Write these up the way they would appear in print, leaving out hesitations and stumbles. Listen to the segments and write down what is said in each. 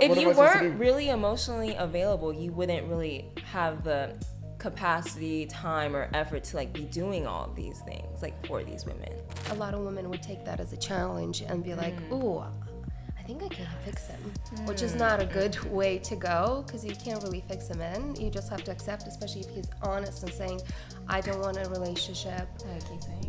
If you weren't really emotionally available, you wouldn't really have the capacity, time, or effort to like be doing all of these things like for these women. A lot of women would take that as a challenge and be like, ooh, I think I can fix him, which is not a good way to go, because you can't really fix a man. You just have to accept, especially if he's honest and saying, I don't want a relationship.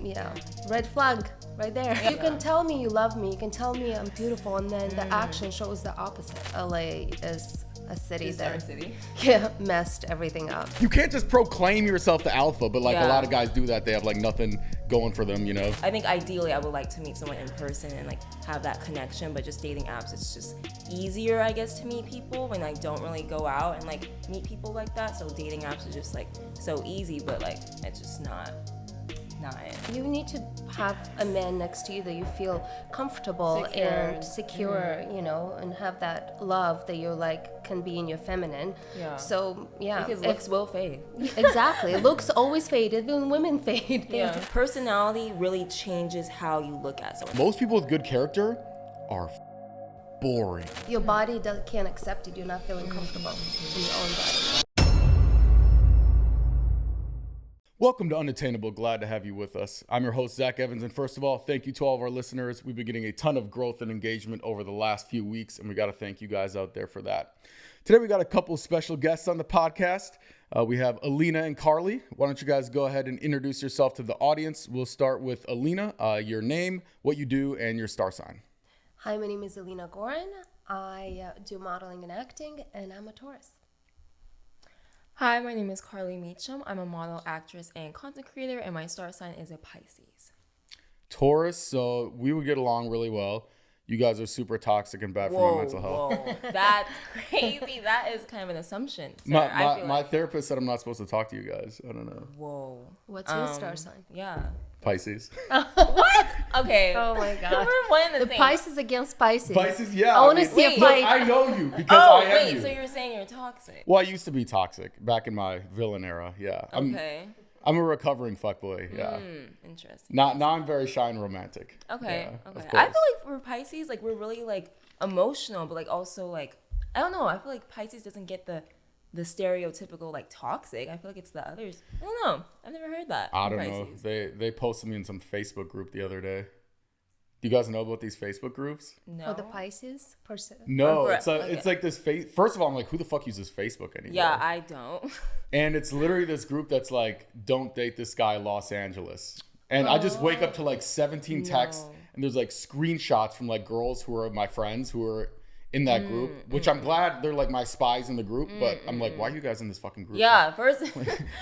Yeah, red flag right there. You can tell me you love me, you can tell me I'm beautiful, and then the action shows the opposite. LA is a city that messed everything up. You can't just proclaim yourself the alpha, but like a lot of guys do that. They have like nothing going for them, you know? I think ideally I would like to meet someone in person and like have that connection, but just dating apps, it's just easier, I guess, to meet people when I don't really go out and like meet people like that. So dating apps are just like so easy, but like it's just not it. You need to have a man next to you that you feel comfortable and secure, you know, and have that love that you like can be in your feminine. Yeah. So because looks will fade. Exactly. Looks always fade. Even women fade. Yeah. Personality really changes how you look at someone. Most people with good character are boring. Your body can't accept it. You're not feeling comfortable in your own body. Welcome to Unattainable. Glad to have you with us. I'm your host, Zach Evans. And first of all, thank you to all of our listeners. We've been getting a ton of growth and engagement over the last few weeks, and we got to thank you guys out there for that. Today, we got a couple special guests on the podcast. We have Alina and Carli. Why don't you guys go ahead and introduce yourself to the audience? We'll start with Alina, your name, what you do, and your star sign. Hi, my name is Alina Gorin. I do modeling and acting, and I'm a Taurus. Hi, my name is Carli Meacham. I'm a model, actress, and content creator, and my star sign is a Pisces. Taurus, so we would get along really well. You guys are super toxic and bad for my mental health. Whoa, that's crazy. That is kind of an assumption. My therapist said I'm not supposed to talk to you guys. I don't know. Whoa. What's your star sign? Yeah. Pisces. What? Okay. Oh my God. We're one and the same. Pisces against Pisces. Pisces, yeah. I want to see a fight. Look, I know you because I am you. So you're saying you're toxic? Well, I used to be toxic back in my villain era. Yeah. I'm a recovering fuckboy. Yeah. Interesting. Now I'm very shy and romantic. Okay. Yeah, okay. I feel like we're Pisces, like we're really like emotional, but like also like I don't know. I feel like Pisces doesn't get the stereotypical like toxic. I feel like it's the others. I don't know. I've never heard that. I don't know. They posted me in some Facebook group the other day. Do you guys know about these Facebook groups? No. For the Pisces person? No, it's like this First of all, I'm like, who the fuck uses Facebook anymore? Yeah, I don't. And it's literally this group that's like, don't date this guy, Los Angeles. And I just wake up to like 17 texts, and there's like screenshots from like girls who are my friends who are in that group, which I'm glad they're like my spies in the group, but I'm like, why are you guys in this fucking group? Yeah, first,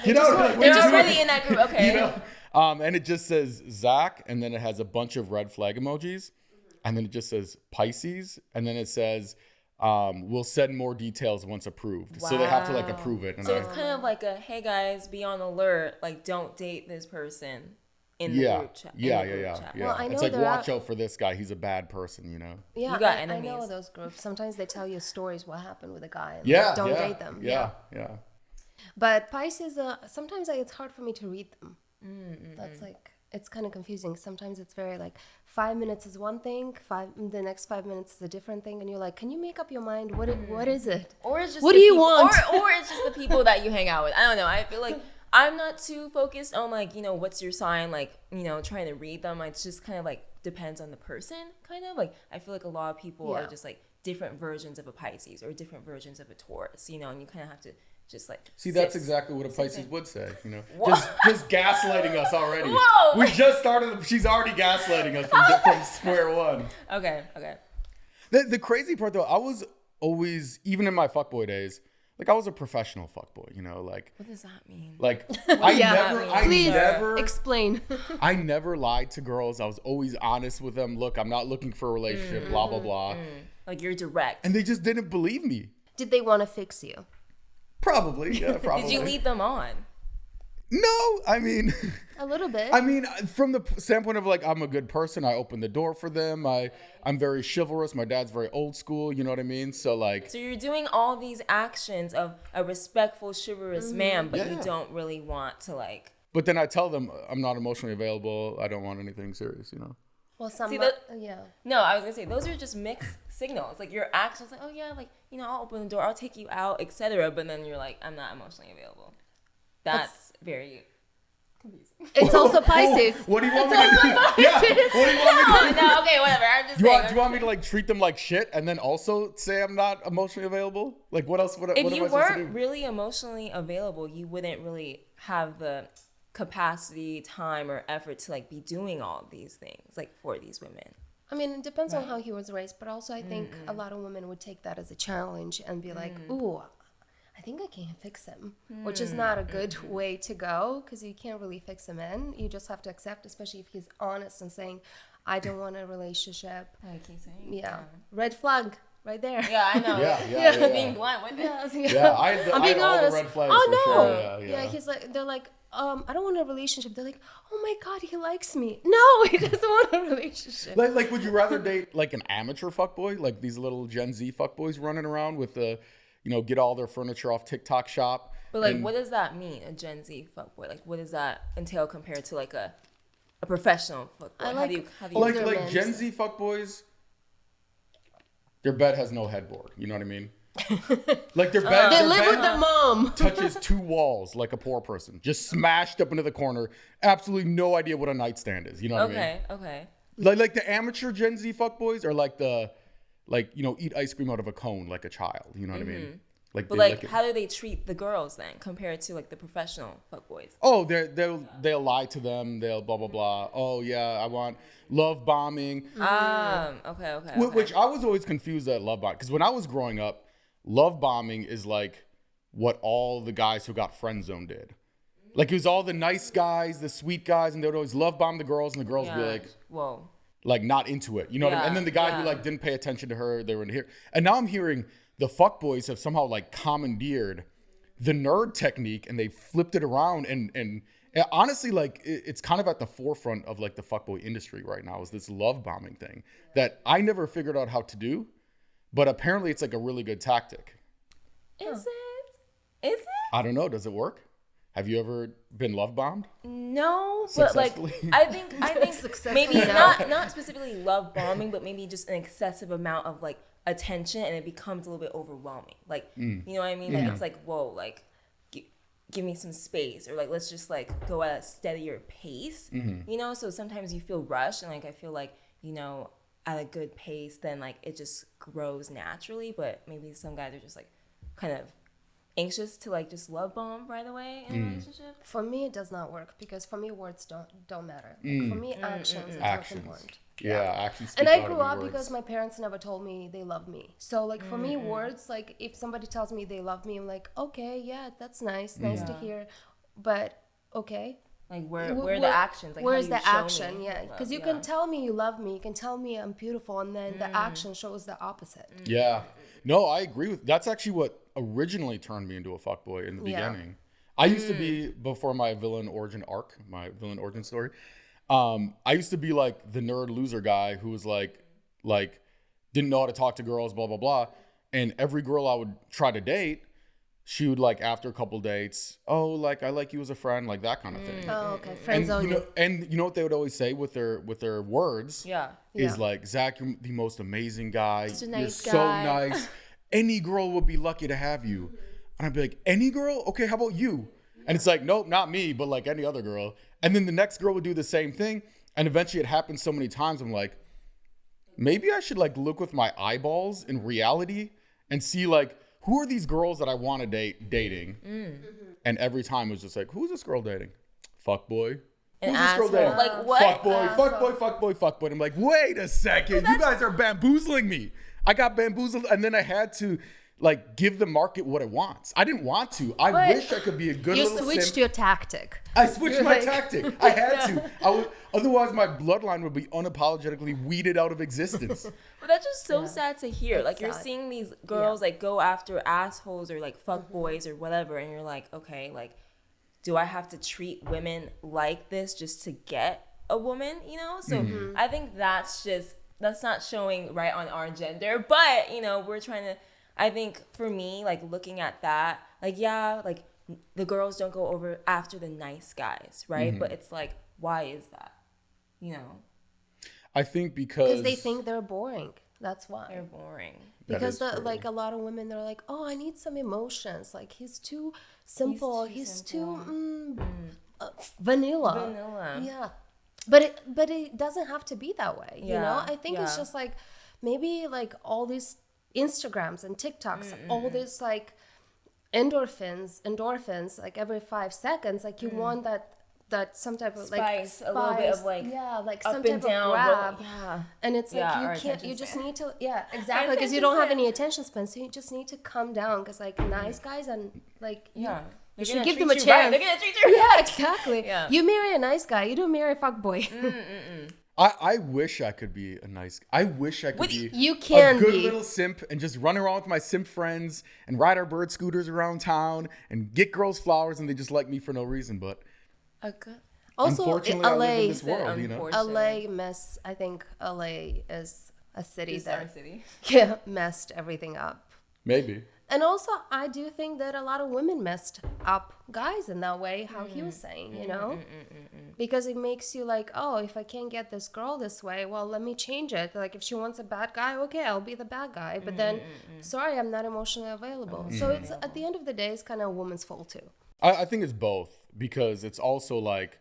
you know, they're just really in that group. Okay. You know? And it just says Zach, and then it has a bunch of red flag emojis, and then it just says Pisces, and then it says, we'll send more details once approved. Wow. So they have to like approve it. And so it's kind of like a, hey guys, be on alert, like don't date this person. In the group chat. Yeah. Well, I know it's like, watch out for this guy. He's a bad person, you know? Yeah, you got enemies. I know those groups. Sometimes they tell you stories what happened with a guy. And don't date them. Yeah. But Pisces, sometimes it's hard for me to read them. That's like, it's kind of confusing. Sometimes it's very like 5 minutes is one thing, the next 5 minutes is a different thing. And you're like, can you make up your mind? What is it? Or it's just what do you want? Or it's just the people that you hang out with. I don't know. I feel like I'm not too focused on like, you know, what's your sign, like, you know, trying to read them. It's just kind of like depends on the person, kind of like I feel like a lot of people are just like different versions of a Pisces or different versions of a Taurus, you know, and you kind of have to just like see that's exactly what a Pisces would say, you know. Just gaslighting us already. Whoa. We just started. She's already gaslighting us from square one. Okay. The crazy part though, I was always, even in my fuckboy days, like I was a professional fuckboy, you know, like. What does that mean? Like I never explain. I never lied to girls. I was always honest with them. Look, I'm not looking for a relationship, blah, blah, blah. Like you're direct. And they just didn't believe me. Did they want to fix you? Probably, yeah, probably. Did you lead them on? No, I mean. A little bit. I mean, from the standpoint of like, I'm a good person. I open the door for them. I'm very chivalrous. My dad's very old school. You know what I mean? So like. So you're doing all these actions of a respectful, chivalrous man, but you don't really want to like. But then I tell them I'm not emotionally available. I don't want anything serious, you know? Well, some yeah. No, I was gonna say those are just mixed signals. Like your actions, like, oh yeah, like, you know, I'll open the door, I'll take you out, etc. But then you're like, I'm not emotionally available. That's very confusing. It's also Pisces. What do you want me to do? Yeah. What do you want me to do? No, okay, whatever. I'm just Do saying. you want me to like treat them like shit and then also say I'm not emotionally available? Like what else? What If am you I supposed to do? weren't really emotionally available, you wouldn't really have the capacity, time, or effort to like be doing all of these things like for these women. I mean, it depends on how he was raised, but also I think a lot of women would take that as a challenge and be like, ooh, I think I can fix him, which is not a good way to go because you can't really fix a man. You just have to accept, especially if he's honest and saying, I don't want a relationship. Like he's saying. Yeah. Red flag right there. Yeah, I know. Yeah. Being blunt with it. Yeah, I had I'm being all the honest. red flags Oh for no. sure. Yeah, he's like, they're like, I don't want a relationship. They're like, oh my God, he likes me. No, he doesn't want a relationship. Like, would you rather date like an amateur fuckboy, like these little Gen Z fuckboys running around with the, you know, get all their furniture off TikTok shop? But like, what does that mean, a Gen Z fuckboy? Like, what does that entail compared to like a professional fuckboy? I like how do you like Gen Z fuckboys, their bed has no headboard. You know what I mean? Like their bed, They their live bed with their mom. touches 2 walls like a poor person, just smashed up into the corner. Absolutely no idea what a nightstand is. You know what I mean? Okay. Like the amateur Gen Z fuckboys are like you know, eat ice cream out of a cone like a child. You know what I mean? Like, But like, how do they treat the girls then compared to like the professional fuckboys? oh, they'll lie to them. They'll blah blah blah. Oh yeah, I want love bombing. Okay. Which I was always confused at love bombing because when I was growing up, love bombing is like what all the guys who got friend zoned did. Like it was all the nice guys, the sweet guys, and they would always love bomb the girls, and the girls would be like, whoa, like not into it. You know what I mean? And then the guy who like didn't pay attention to her, they were in here. And now I'm hearing the fuckboys have somehow like commandeered the nerd technique and they flipped it around and honestly, like it's kind of at the forefront of like the fuckboy industry right now is this love bombing thing that I never figured out how to do. But apparently it's like a really good tactic. Is it? I don't know. Does it work? Have you ever been love bombed? No, but like I think maybe not specifically love bombing, but maybe just an excessive amount of like attention, and it becomes a little bit overwhelming. Like you know what I mean? Like it's like, whoa, like give me some space, or like let's just like go at a steadier pace. You know, so sometimes you feel rushed, and like I feel like, you know, at a good pace, then like it just grows naturally. But maybe some guys are just like kind of anxious to like just love bomb right away in a relationship. For me, it does not work because for me, words don't matter. Like, for me, actions is what's important. Yeah, actions. And I grew up because my parents never told me they love me. So like for me, words, like if somebody tells me they love me, I'm like, okay, yeah, that's nice to hear, but okay. Like where are the actions? Like where's how do the you action? Yeah, because you can tell me you love me, you can tell me I'm beautiful, and then the action shows the opposite. Yeah, no, I agree with. That's actually what originally turned me into a fuckboy in the beginning. I used to be, before my villain origin arc, my villain origin story. I used to be like the nerd loser guy who was like didn't know how to talk to girls, blah blah blah, and every girl I would try to date, she would like after a couple dates, oh, like I like you as a friend, like that kind of thing. Oh, okay, friend zone. And you know what they would always say with their words? Yeah. Is like, Zach, you're the most amazing guy. Such a nice you're guy. so nice. Any girl would be lucky to have you. And I'd be like, any girl? Okay, how about you? And it's like, nope, not me, but like any other girl. And then the next girl would do the same thing. And eventually it happened so many times. I'm like, maybe I should like look with my eyeballs in reality and see like, who are these girls that I want to dating? And every time it was just like, who's this girl dating? Fuckboy. Who's this girl dating? Like what? Fuckboy. I'm like, wait a second. You guys are bamboozling me. I got bamboozled, and then I had to like give the market what it wants. I didn't want to. I wish I could be a good little simp. You switched your tactic. I switched my tactic. I had to. Otherwise, my bloodline would be unapologetically weeded out of existence. But that's just so sad to hear. Like you're sad. seeing these girls like go after assholes or like fuck boys or whatever, and you're like, okay, like, do I have to treat women like this just to get a woman? You know? So I think that's not showing right on our gender. But you know, we're trying to. I think for me, like looking at that, like yeah, like the girls don't go over after the nice guys, right? But it's like, why is that? You know. I think because they think they're boring. That's why. They're boring. Because like a lot of women, they're like, oh, I need some emotions. Like he's too simple. He's too vanilla. Yeah. But it doesn't have to be that way. You know, I think it's just like maybe like all these Instagrams and TikToks, all this like endorphins, like every 5 seconds, like you want that some type of spice, like a little bit of like like up some and type down, of grab, and it's like our you can't, you attention just span. need to, exactly, because you don't have any attention span, so you just need to calm down, because like nice guys and like you should give them a chance. Right. They're gonna treat you yeah, right. exactly. You marry a nice guy, you don't marry a fuckboy. I wish I could be a nice. I wish I could be. You can a good be. little simp and just run around with my simp friends and ride our bird scooters around town and get girls flowers and they just like me for no reason. But Also, unfortunately, LA, I live in this world. You know, I think LA is a city Just our city. Messed everything up. maybe. And also, I do think that a lot of women messed up guys in that way, how he was saying, you know? Because it makes you like, oh, if I can't get this girl this way, well, let me change it. Like, if she wants a bad guy, okay, I'll be the bad guy. But then, sorry, I'm not emotionally available. So it's, at the end of the day, it's kind of a woman's fault, too. I think it's both, because it's also like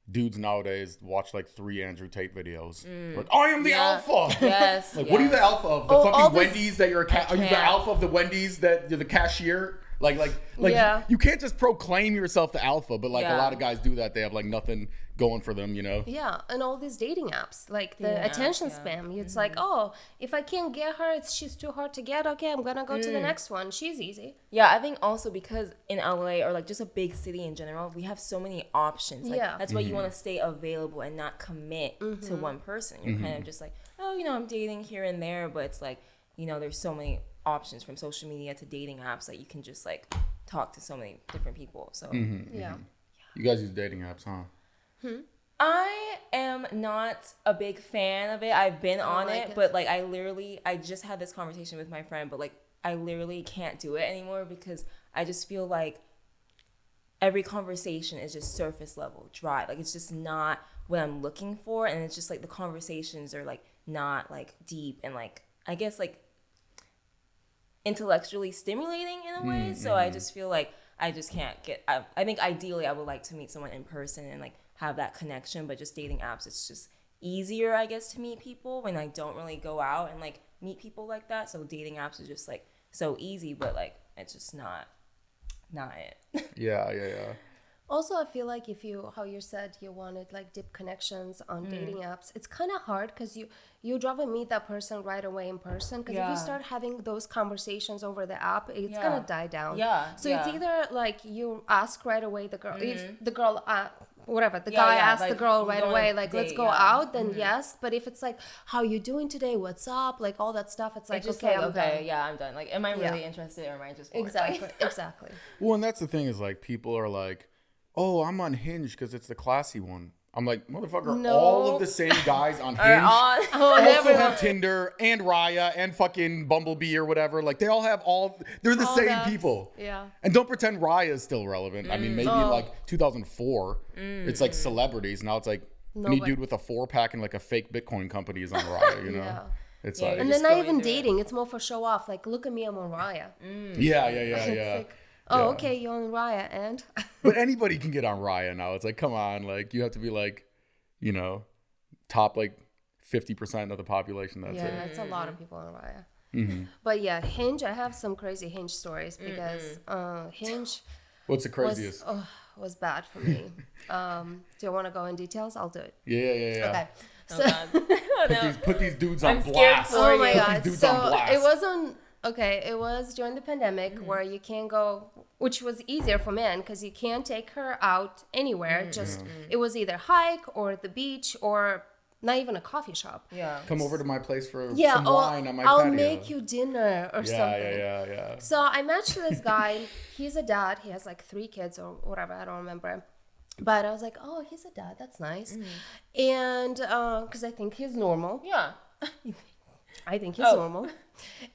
dudes nowadays watch like 3 Andrew Tate videos. Like, I am the alpha. Yes. Like, what are you the alpha of? The fucking this- Wendy's that you're a are you the alpha of the Wendy's that you're the cashier? Like you can't just proclaim yourself the alpha, but like a lot of guys do that. They have like nothing going for them, you know? Yeah, and all these dating apps, like the attention span. It's like, oh, if I can't get her, she's too hard to get. Okay, I'm gonna go to the next one. She's easy. Yeah, I think also because in LA or like just a big city in general, we have so many options. Like that's why you want to stay available and not commit to one person. You're kind of just like, oh, you know, I'm dating here and there, but it's like, you know, there's so many options from social media to dating apps that you can just like talk to so many different people. So Yeah. You guys use dating apps, huh? I am not a big fan of it. I've been on like it, but like I just had this conversation with my friend, but like I literally can't do it anymore because I just feel like every conversation is just surface level, dry. Like it's just not what I'm looking for, and it's just like the conversations are like not like deep and like I guess like intellectually stimulating in a way. So I just feel like I just can't get. I think ideally I would like to meet someone in person and like have that connection, but just dating apps, it's just easier, I guess, to meet people when I don't really go out and like meet people like that. So dating apps is just like so easy, but like it's just not it. Yeah. Also, I feel like how you said you wanted like deep connections on dating apps, it's kind of hard because you'd rather meet that person right away in person. Because if you start having those conversations over the app, it's gonna die down. So it's either like you ask right away the girl, if the girl, whatever, the guy asks like, the girl right away, like date, let's go out, then yes. But if it's like, how you doing today? What's up? Like all that stuff, it's like, It's just okay, like, I'm done. I'm done. Like, am I really interested or am I just bored? Exactly. Well, and that's the thing is like people are like, oh, I'm on Hinge because it's the classy one. I'm like, motherfucker, No. all of the same guys on Hinge also have Tinder and Raya and fucking Bumblebee or whatever. Like they all have they're the same people. Yeah. And don't pretend Raya is still relevant. I mean, maybe like 2004, it's like celebrities. Now it's like any dude with a 4-pack and like a fake Bitcoin company is on Raya, you know? Yeah. It's Yeah, like, And just then not going even through it. dating. It's more for show off. Like, look at me, I'm on Raya. yeah. It's like, oh, okay, you're on Raya, and But anybody can get on Raya now. It's like, come on, like you have to be like, you know, top like 50% of the population. That's it. it's a lot of people on Raya. But yeah, Hinge. I have some crazy Hinge stories because Hinge What's the craziest? was bad for me. Do you want to go in details? I'll do it. Yeah. Okay. Oh, God. Put these dudes on I'm scared blast. for Oh my you. Put these god! dudes So on blast. it was on. Okay, it was during the pandemic where you can't go, which was easier for men because you can't take her out anywhere. Just it was either hike or the beach or not even a coffee shop. Yeah. Come over to my place for Yeah, some wine on my I'll patio. make you dinner or something. Yeah. So I matched with this guy. He's a dad. He has like 3 kids or whatever. I don't remember. But I was like, oh, he's a dad. That's nice. And because I think he's normal. Yeah. I think he's normal.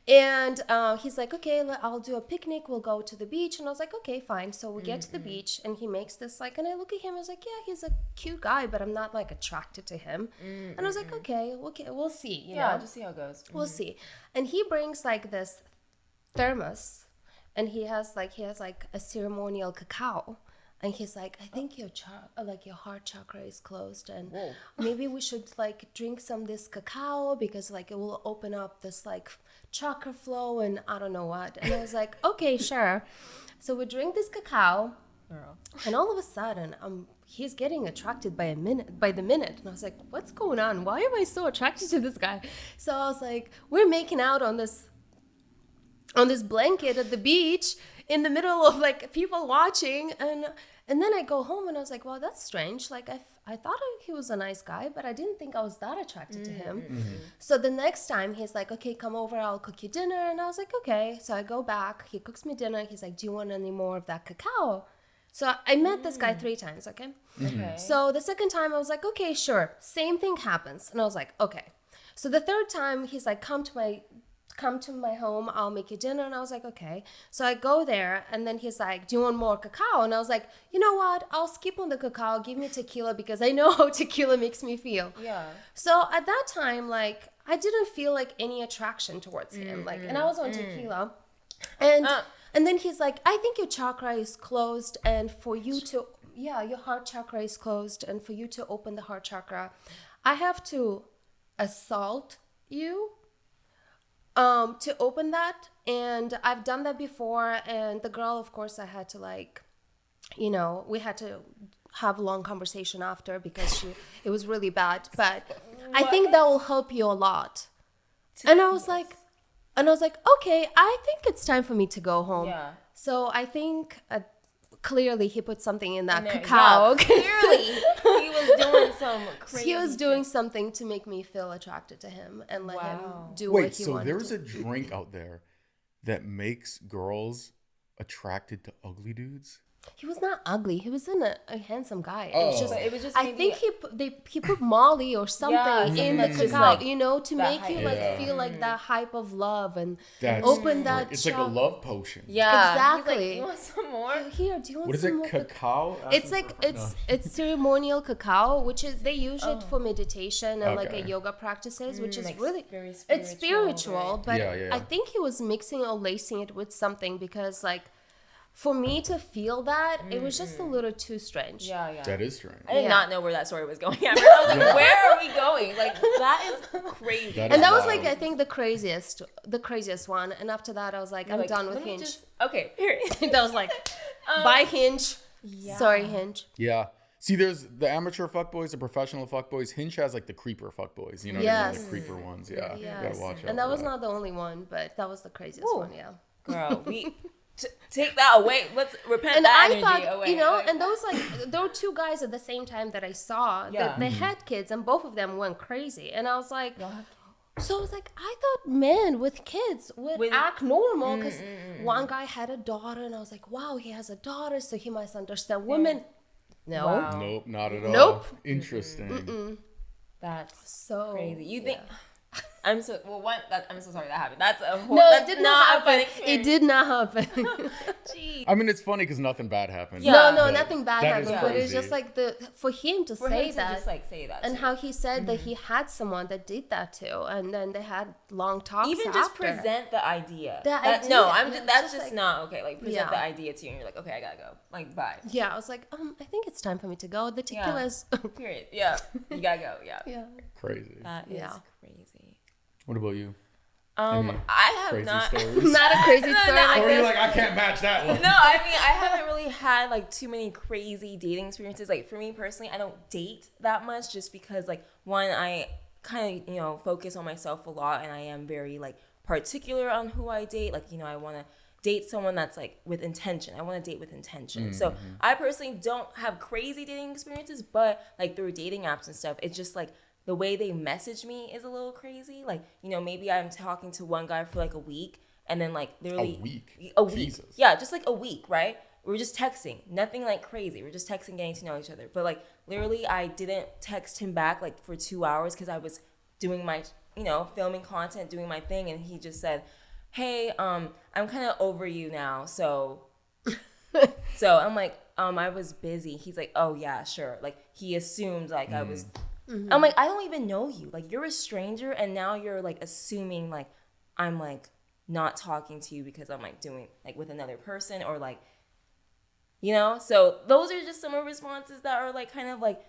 And he's like, okay, I'll do a picnic. We'll go to the beach. And I was like, okay, fine. So we get to the beach and he makes this like, and I look at him. I was like, yeah, he's a cute guy, but I'm not like attracted to him. And I was like, okay, we'll see. You know? Just see how it goes. We'll see. And he brings like this thermos and he has like a ceremonial cacao. And he's like, I think your heart chakra is closed, and maybe we should like drink some of this cacao because like it will open up this like chakra flow and I don't know what. And I was like, okay, sure. So we drink this cacao, and all of a sudden, he's getting attracted by the minute, and I was like, what's going on? Why am I so attracted to this guy? So I was like, we're making out on this blanket at the beach in the middle of like people watching, and then I go home and I was like, well, that's strange. Like I thought he was a nice guy, but I didn't think I was that attracted to him. So the next time he's like, okay, come over, I'll cook you dinner. And I was like, okay. So I go back, he cooks me dinner. He's like, do you want any more of that cacao? So I met this guy 3 times, okay? So the second time I was like, okay, sure. Same thing happens. And I was like, okay. So the third time he's like, come to my home, I'll make you dinner. And I was like, okay. So I go there and then he's like, do you want more cacao? And I was like, you know what? I'll skip on the cacao. Give me tequila because I know how tequila makes me feel. Yeah. So at that time, like, I didn't feel like any attraction towards him. Like, and I was on tequila. And then he's like, I think your chakra is closed and for you to, your heart chakra is closed. And for you to open the heart chakra, I have to assault you to open that. And I've done that before. And the girl, of course, I had to like, we had to have a long conversation after because it was really bad. But I think that will help you a lot. And I was like, okay, I think it's time for me to go home. Yeah. So I think clearly he put something in that cacao. Yeah, clearly he was doing some crazy. He was doing something to make me feel attracted to him and let him do what he wanted. Wait, so there's a drink out there that makes girls attracted to ugly dudes? He was not ugly. He was a handsome guy. Oh. It was just. I think he put Molly or something in the cacao, to make you like feel like that hype of love and open that. It's like a love potion. Yeah, exactly. Like, you want some more? Here, do you want what is some it? more Cacao? It's like it's ceremonial cacao, which is they use it for meditation and like a yoga practices, which is like really very spiritual, it's spiritual. But Yeah. I think he was mixing or lacing it with something because like. For me to feel that, it was just a little too strange. Yeah. That is strange. I did not know where that story was going. I was like, where are we going? Like, that is crazy. That was like, I think the craziest one. And after that, I was like, I'm done with Hinge. Okay, period. That was like, bye Hinge. Yeah. Sorry, Hinge. Yeah. See, there's the amateur fuckboys, the professional fuckboys. Hinge has like the creeper fuckboys, what I mean? The creeper ones. Yeah. Yes. You gotta watch out. And that was not the only one, but that was the craziest one, yeah. Girl, take that away. Let's repent and that I energy thought, away. And those there were 2 guys at the same time that I saw. Yeah. They had kids, and both of them went crazy. And I was like, so I was like, I thought men with kids would act normal because one guy had a daughter, and I was like, wow, he has a daughter, so he must understand women. No, Nope, not at all. Nope. Interesting. That's so crazy. You think? I'm so sorry that happened. That's a no, that's it did not happen. It did not happen. Jeez. I mean, it's funny because nothing bad happened. Yeah. No, nothing bad that happened. But it's just like for him to say that, and how he said that he had someone that did that too, and then they had long talks. Even just present the idea. That's just not okay. Like present the idea to you, and you're like, okay, I gotta go. Like, bye. Yeah, I was like, I think it's time for me to go. The tequila's. Period. Yeah, you gotta go. Yeah. Yeah. Crazy. That is crazy. What about you? I have not. Stories? Not a crazy story. Or you're like, I can't match that one. No, I mean, I haven't really had like too many crazy dating experiences. Like for me personally, I don't date that much just because like one, I kind of focus on myself a lot, and I am very like particular on who I date. Like I want to date someone that's like with intention. I want to date with intention. So I personally don't have crazy dating experiences, but like through dating apps and stuff, it's just like the way they message me is a little crazy. Like, maybe I'm talking to one guy for like a week, and then like literally a week. Jesus. Yeah, just like a week, right? We're just texting, nothing like crazy. We're just texting, getting to know each other. But like literally I didn't text him back like for 2 hours because I was doing my filming content, doing my thing, and he just said, hey, I'm kind of over you now, so I'm like, I was busy. He's like, oh yeah, sure. Like, he assumed like I was. I'm like, I don't even know you. Like, you're a stranger, and now you're like assuming like I'm like not talking to you because I'm like doing like with another person, or like, So those are just some of the responses that are like kind of like,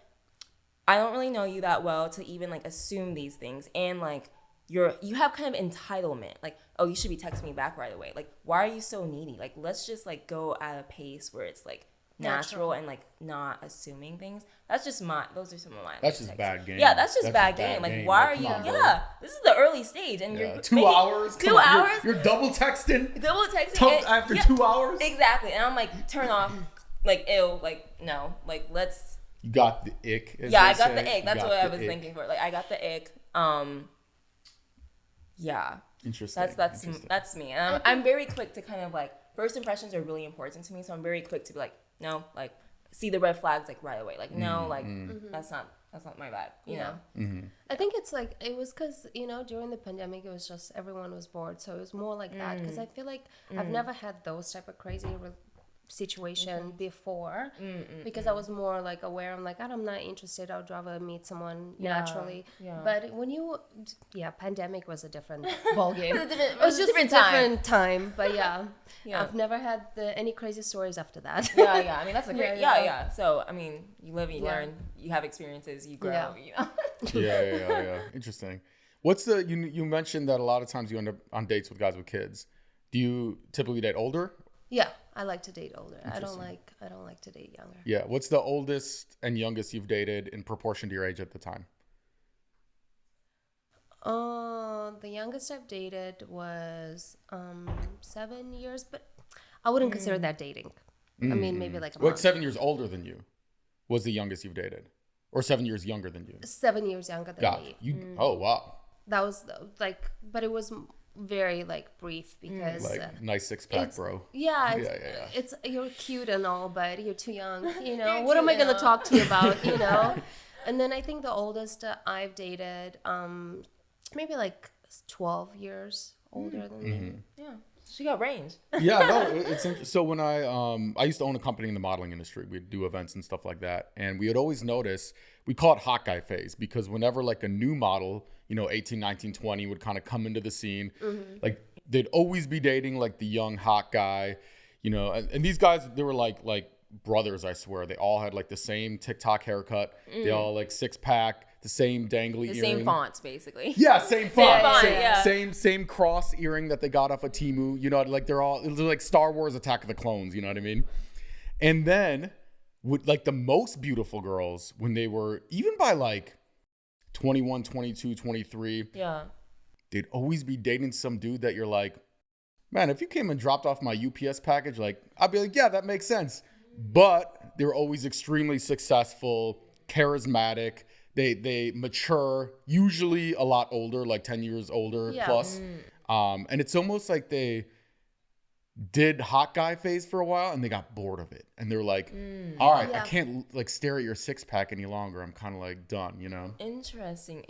I don't really know you that well to even like assume these things, and like you have kind of entitlement, like, oh, you should be texting me back right away. Like, why are you so needy? Like, let's just like go at a pace where it's like natural and like not assuming things. Those are some of my. That's just bad game. Yeah, that's just bad game. Like, why are you? Yeah, this is the early stage, and you're 2 hours. 2 hours. You're double texting. After 2 hours. Exactly, and I'm like, turn off. Like, ew. Like, no. Like, let's. You got the ick. Yeah, I got the ick. That's what I was thinking for. Like, I got the ick. Yeah. Interesting. That's me. And I'm very quick to kind of like, first impressions are really important to me, so I'm very quick to be like, no, like, see the red flags like right away. Like, no, like that's not my vibe. You know. Mm-hmm. I think it's like, it was because during the pandemic it was just everyone was bored, so it was more like that. Because I feel like I've never had those type of crazy situation before, because I was more like aware. I'm like, I'm not interested. I'd rather meet someone naturally. Yeah. But when pandemic was a different ballgame. It was just a different time. But I've never had any crazy stories after that. Yeah. I mean, that's a great. Yeah. So I mean, you live and you learn. You have experiences. You grow. Yeah. Interesting. What's you mentioned that a lot of times you end up on dates with guys with kids. Do you typically date older? Yeah, I like to date older. I don't like to date younger. Yeah, what's the oldest and youngest you've dated in proportion to your age at the time? The youngest I've dated was 7 years, but I wouldn't consider that dating. I mean, maybe like a month. 7 years older than you was the youngest you've dated, or 7 years younger than you? 7 years younger than me. Oh wow. That was like, but it was very like brief, because like nice six-pack, bro. Yeah. It's you're cute and all, but you're too young. What am I gonna talk to you about? And then I think the oldest I've dated, maybe like 12 years older than me. Yeah, she got range. It's interesting. So when I used to own a company in the modeling industry, we'd do events and stuff like that, and we would always notice, we call it hot guy phase, because whenever like a new model, 18, 19, 20 would kind of come into the scene, like they'd always be dating like the young hot guy, and these guys, they were like brothers, I swear. They all had like the same TikTok haircut. They all like six-pack, the same dangly earring. Same fonts, basically. Yeah, same font. Same cross earring that they got off of Temu. Like they're like Star Wars Attack of the Clones, you know what I mean? And then with like the most beautiful girls, when they were even by like 21, 22, 23, they'd always be dating some dude that you're like, man, if you came and dropped off my UPS package, like, I'd be like, yeah, that makes sense. But they were always extremely successful, charismatic. They mature, usually a lot older, like 10 years older plus. And it's almost like they did hot guy phase for a while and they got bored of it. And they're like, all right, I can't like stare at your six-pack any longer. I'm kind of like done, Interesting.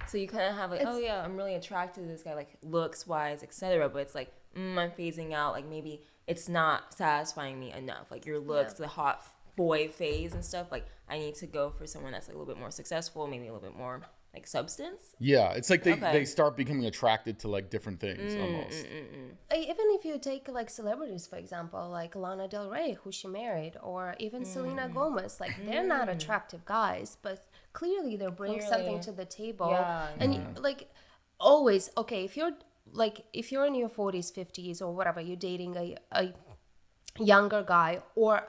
So you kind of have like, I'm really attracted to this guy, like looks wise, etc. But it's like, I'm phasing out. Like maybe it's not satisfying me enough. Like your looks, the hot boy phase and stuff. Like I need to go for someone that's like a little bit more successful, maybe a little bit more like substance. Yeah, it's like they start becoming attracted to like different things almost. Even if you take like celebrities, for example, like Lana Del Rey, who she married, or even Selena Gomez, like they're not attractive guys, but clearly they bring something to the table. Like always, if you're in your 40s, 50s, or whatever, you're dating a younger guy, or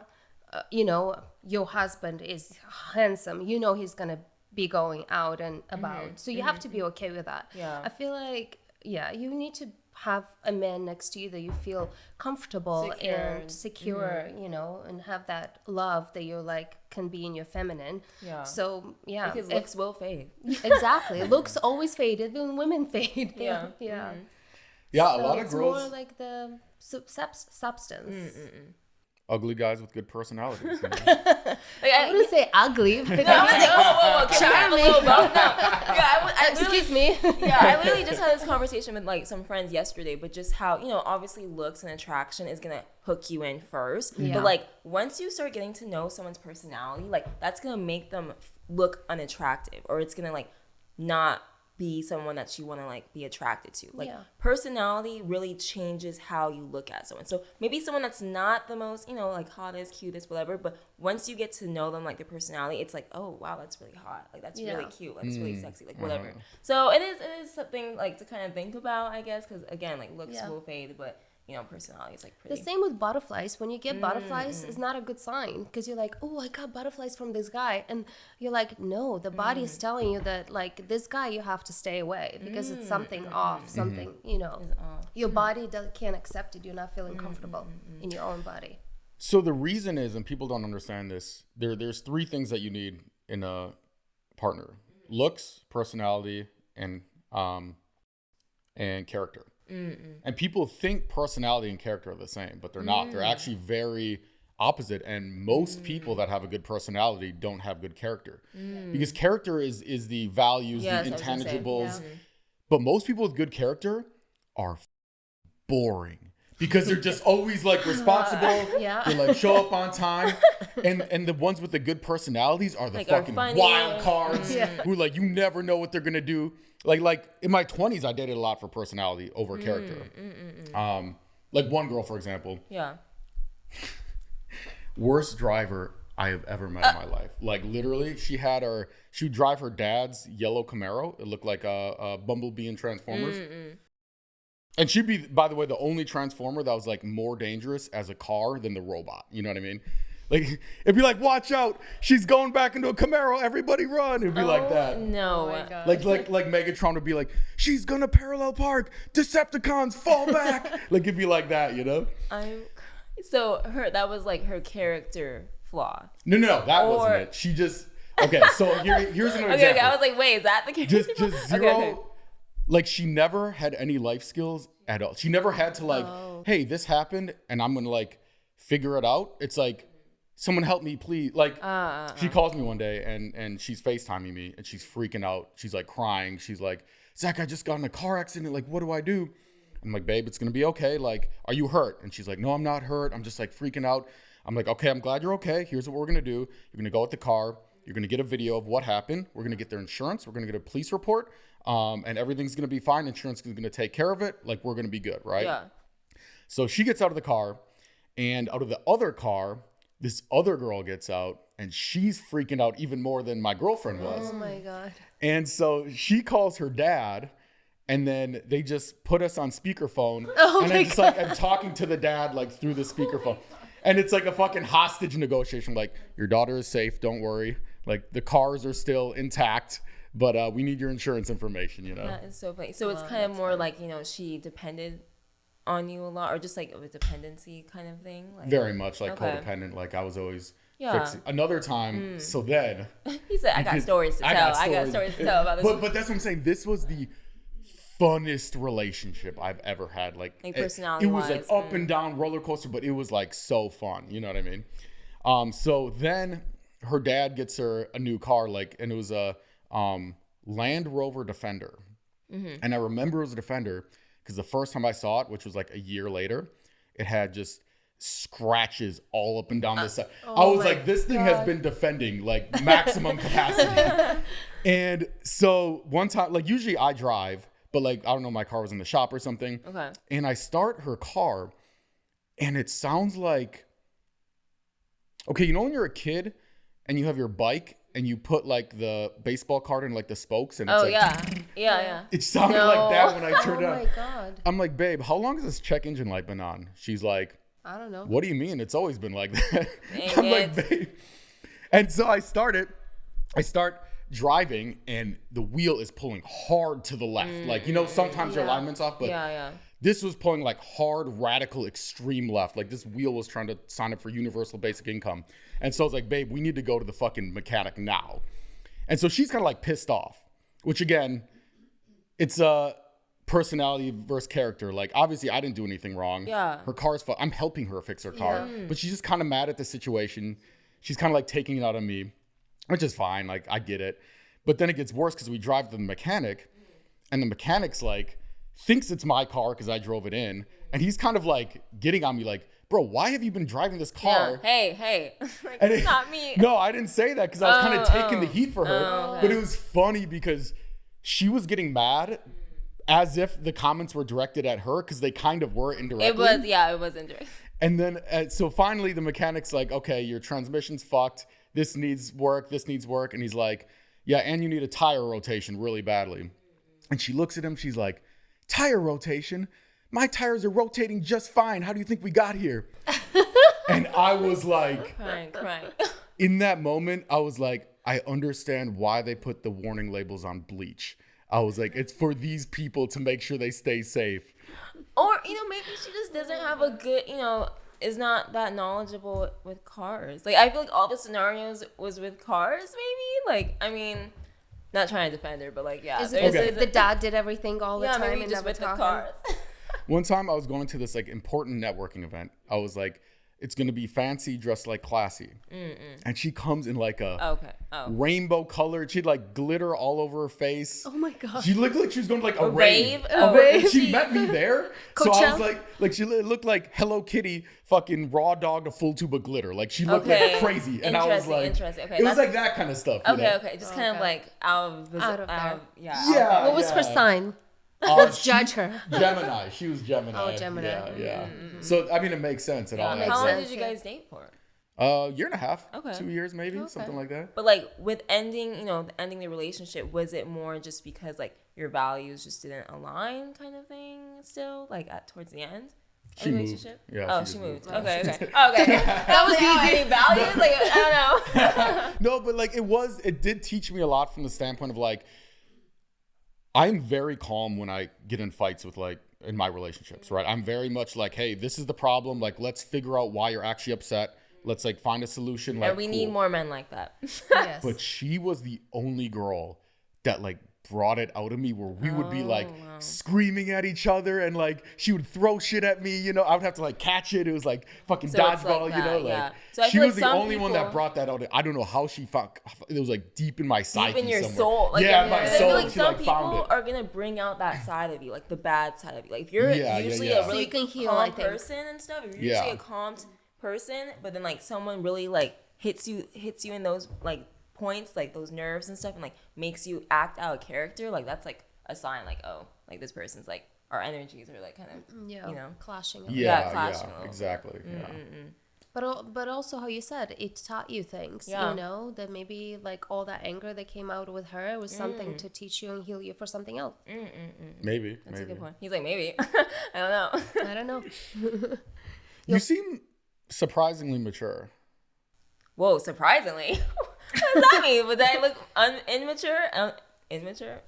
your husband is handsome, he's gonna be going out and about. So you have to be okay with that. I feel like you need to have a man next to you that you feel comfortable and secure, and have that love that you're like can be in your feminine. So because looks will fade. Exactly. Looks always fade, even women fade. A So lot of it's girls more like the substance. ugly guys with good personalities. You know? I wouldn't say ugly. But No, I was like, whoa, can I have a little both? No. Yeah, I excuse me. Yeah, I literally just had this conversation with like some friends yesterday, but just how, you know, obviously looks and attraction is gonna hook you in first. Yeah. But like once you start getting to know someone's personality, like that's gonna make them look unattractive, or it's gonna like not be someone that you want to like be attracted to. Like personality really changes how you look at someone. So maybe someone that's not the most, you know, like hottest, cutest, whatever, but once you get to know them, like their personality, it's like, oh wow, that's really hot. Like that's really cute. Like it's really sexy. Like whatever. So it is something like to kind of think about, I guess, because again, like looks will fade, but you know, personality is like pretty. The same with butterflies. When you get butterflies, it's not a good sign because you're like, oh, I got butterflies from this guy. And you're like, no, the body is telling you that, like, this guy, you have to stay away because it's something off, something, you know, your body can't accept it. You're not feeling comfortable in your own body. So the reason is, and people don't understand this, there's 3 things that you need in a partner: looks, personality, and character. And people think personality and character are the same, but they're not. They're actually very opposite. And most people that have a good personality don't have good character, because character is the values, the intangibles. But most people with good character are boring because they're just always like responsible. They like show up on time. And the ones with the good personalities are the like fucking wild cards who like you never know what they're gonna do. Like in my 20s, I dated a lot for personality over character. Like one girl, for example. Worst driver I have ever met in my life. Like literally, she would drive her dad's yellow Camaro. It looked like a bumblebee in Transformers. And she'd be, by the way, the only Transformer that was like more dangerous as a car than the robot. You know what I mean? Like, it'd be like, watch out, she's going back into a Camaro, everybody run. It'd be like that. No. Oh like Megatron would be like, she's gonna parallel park, Decepticons fall back. Like, it'd be like that, you know? So that was like her character flaw. No, that wasn't it. She just, okay, so here's another example. Okay, I was like, wait, is that the character? Just zero. Okay. Like, she never had any life skills at all. She never had to like, hey, this happened and I'm gonna like figure it out. It's like, someone help me, please. Like, she calls me one day and she's FaceTiming me and she's freaking out. She's like crying. She's like, Zach, I just got in a car accident. Like, what do I do? I'm like, babe, it's going to be okay. Like, are you hurt? And she's like, no, I'm not hurt. I'm just like freaking out. I'm like, okay, I'm glad you're okay. Here's what we're going to do. You're going to go at the car. You're going to get a video of what happened. We're going to get their insurance. We're going to get a police report. And everything's going to be fine. Insurance is going to take care of it. Like, we're going to be good, right? Yeah. So she gets out of the car, and out of the other car, this other girl gets out and she's freaking out even more than my girlfriend was. Oh my God. And so she calls her dad and then they just put us on speakerphone. And I'm just like, I'm talking to the dad like through the speakerphone. And it's like a fucking hostage negotiation. Like, your daughter is safe. Don't worry. Like, the cars are still intact, but we need your insurance information, you know? That is so funny. So it's kind of more like, you know, she depended on you a lot, or just like a dependency kind of thing? Like, very much like codependent. Like, I was always fixing. Another time, so then he said, I got stories to tell. I got stories to tell about this. But that's what I'm saying. This was the funnest relationship I've ever had. Like personality it was like up and down roller coaster, but it was like so fun. You know what I mean? So then her dad gets her a new car, like, and it was a Land Rover Defender. And I remember it was a Defender because the first time I saw it, which was like a year later, it had just scratches all up and down the side. I was like, this thing has been defending like maximum capacity. And so one time, like, usually I drive, but like, I don't know, my car was in the shop or something. Okay. And I start her car and it sounds like, okay, you know when you're a kid and you have your bike and you put like the baseball card in like the spokes and it's yeah. It sounded like that when I turned on. Oh my God. I'm like, babe, how long has this check engine light been on? She's like, I don't know. What do you mean? It's always been like that. I'm like, babe. And so I start driving and the wheel is pulling hard to the left. Like, you know, sometimes your alignment's off, but this was pulling like hard, radical, extreme left. Like, this wheel was trying to sign up for universal basic income. And so I was like, babe, we need to go to the fucking mechanic now. And so she's kind of like pissed off, which again, it's personality versus character. Like, obviously, I didn't do anything wrong. Yeah. Her car's I'm helping her fix her car. But she's just kind of mad at the situation. She's kind of like taking it out on me, which is fine. Like, I get it. But then it gets worse because we drive to the mechanic, and the mechanic's like, thinks it's my car because I drove it in. And he's kind of like getting on me like, bro, why have you been driving this car? Yeah. Hey. Like, And it's not me. No, I didn't say that because I was kind of taking the heat for her. okay. But it was funny because she was getting mad as if the comments were directed at her because they kind of were indirectly. It was indirect. And then, so finally the mechanic's like, okay, your transmission's fucked. This needs work. And he's like, yeah, and you need a tire rotation really badly. And she looks at him. She's like, tire rotation? My tires are rotating just fine. How do you think we got here? And I was like, Crying. in that moment, I was like, I understand why they put the warning labels on bleach. I was like, it's for these people to make sure they stay safe. Or, maybe she just doesn't have a good, is not that knowledgeable with cars. Like, I feel like all the scenarios was with cars, maybe. Like, I mean, not trying to defend her, but like, yeah. Is it the dad did everything all the time maybe and just never with the taught cars. One time I was going to this like important networking event. I was like, it's going to be fancy, dressed like classy. And she comes in like a rainbow colored. She had like glitter all over her face. Oh my God. She looked like she was going to like a rave. And she met me there. So I was like she looked like Hello Kitty fucking raw dogged a full tube of glitter. Like she looked like crazy. And I was like, Okay, it was like that kind of stuff. Okay. Just kind of like out of there. Yeah. What was her sign? Let's judge her. Gemini. She was Gemini. Oh, Gemini. Yeah. So, I mean, it makes sense. It all adds How up. long did you guys date for? Year and a half. Okay. 2 years maybe, something like that. But like with ending the relationship, was it more just because like your values just didn't align kind of thing still, like towards the end? She moved. Yeah. Oh, she moved. Okay. That was easy. Values? Like, I don't know. No, but like it did teach me a lot from the standpoint of like, I'm very calm when I get in fights with like in my relationships, right? I'm very much like, hey, this is the problem. Like, let's figure out why you're actually upset. Let's like find a solution. Like, and we need more men like that. Yes. But she was the only girl that like brought it out of me where we would be like screaming at each other and like she would throw shit at me, I would have to like catch it. It was like fucking dodgeball, like so she was the only one that brought that out. I don't know how she it was like deep in my psyche, deep in your somewhere. soul. Like, yeah, my soul. Like some she, like, people are gonna bring out that side of you, like the bad side of you. Like if you're usually a really so you can heal, calm person and stuff, if you're usually Yeah. a calm person, but then like someone really like hits you in those like points, like those nerves and stuff, and like makes you act out of character, like that's like a sign, like, oh, like this person's like, our energies are like kind of clashing. clashing exactly. But also how you said it taught you things, that maybe like all that anger that came out with her was something to teach you and heal you for something else. Maybe. That's a good point. He's like, maybe. I don't know. You seem surprisingly mature. Whoa, surprisingly. What does that mean? Would I look immature?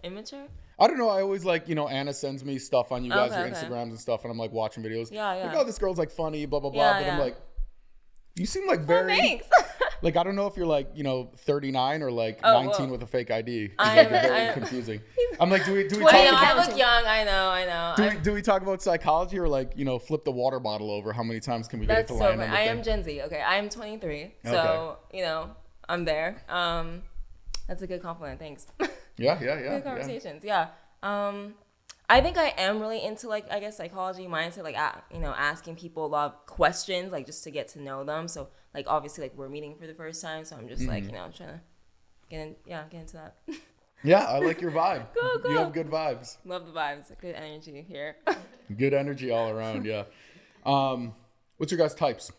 Immature? I don't know. I always like, Anna sends me stuff on you guys, your Okay. Instagrams and stuff, and I'm like watching videos. Yeah. Like, oh, this girl's like funny, blah, blah, blah. But I'm like, you seem like very, thanks. like, I don't know if you're like, 39 or like 19 with a fake ID. It's like very confusing. I'm like, do we talk about, I look young. I know. do we talk about psychology or like, flip the water bottle over? How many times can we get it to That's line so on funny. the I am thing? Gen Z. Okay, I am 23. So, I'm there. That's a good compliment. Thanks. Yeah. Good conversations. Yeah. I think I am really into like, I guess, psychology, mindset, like, asking people a lot of questions, like just to get to know them. So like, obviously like we're meeting for the first time. So I'm just like, I'm trying to get into that. Yeah. I like your vibe. Cool. You have good vibes. Love the vibes. Good energy here. Good energy all around. Yeah. What's your guys' types?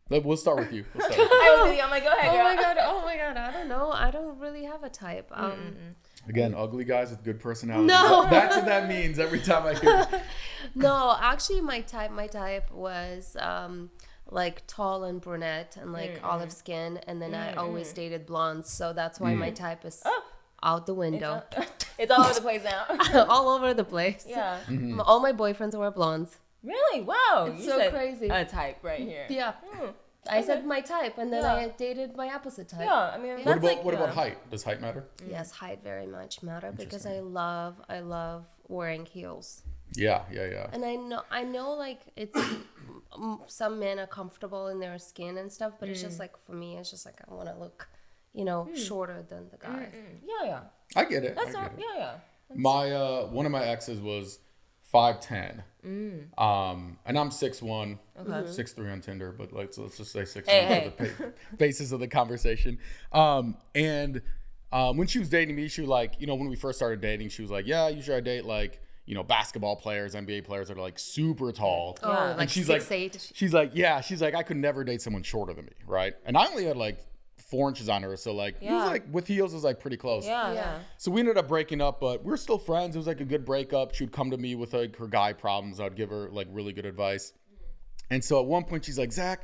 We'll start with you. I'm like, go ahead, girl. Oh my god, I don't know. I don't really have a type. Again, ugly guys with good personality. No. That's what that means every time I hear it. No, actually my type was like tall and brunette and like olive skin, and then I always dated blondes, so that's why my type is out the window. It's all over the place now. All over the place. Yeah. All my boyfriends were blondes. Really? Wow. It's You so said crazy. A type right here. Yeah. I said my type, and then I dated my opposite type. Yeah, I mean, what about height? Does height matter? Yes, height very much matter because I love wearing heels. Yeah. And I know like it's some men are comfortable in their skin and stuff, but it's just like for me, it's just like I want to look, shorter than the guy. Yeah. I get it. That's not. Yeah. My one of my exes was 5'10", and I'm 6'1", 6'3" on Tinder, but let's just say 6'1" for the basis of the conversation. And when she was dating me, she was like, when we first started dating, she was like, yeah, usually I date like, basketball players, NBA players that are like super tall. Oh, and like she's 6'8". She's like, I could never date someone shorter than me, right? And I only had like 4 inches on her, so like it was like with heels it was like pretty close. Yeah. So we ended up breaking up, but we're still friends. It was like a good breakup. She would come to me with like her guy problems. I'd give her like really good advice. And so at one point she's like, Zach,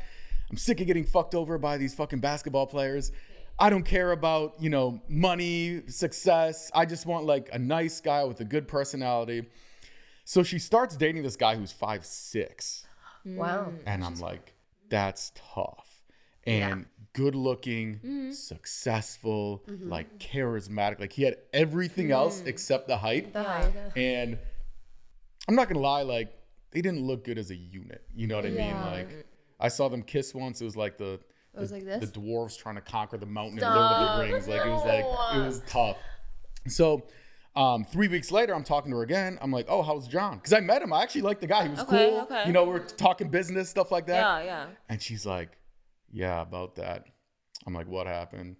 I'm sick of getting fucked over by these fucking basketball players. I don't care about, money, success. I just want like a nice guy with a good personality. So she starts dating this guy who's 5'6". Wow. And I'm like, that's tough. And good looking, successful, like charismatic. Like he had everything else except the height. And I'm not gonna lie, like they didn't look good as a unit. You know what I mean? Like I saw them kiss once. It was like the dwarves trying to conquer the mountain in Lord of the Rings. Like it was tough. So 3 weeks later, I'm talking to her again. I'm like, oh, how's John? Because I met him. I actually liked the guy. He was cool. Okay. We were talking business, stuff like that. Yeah. And she's like, yeah, about that. I'm like, what happened?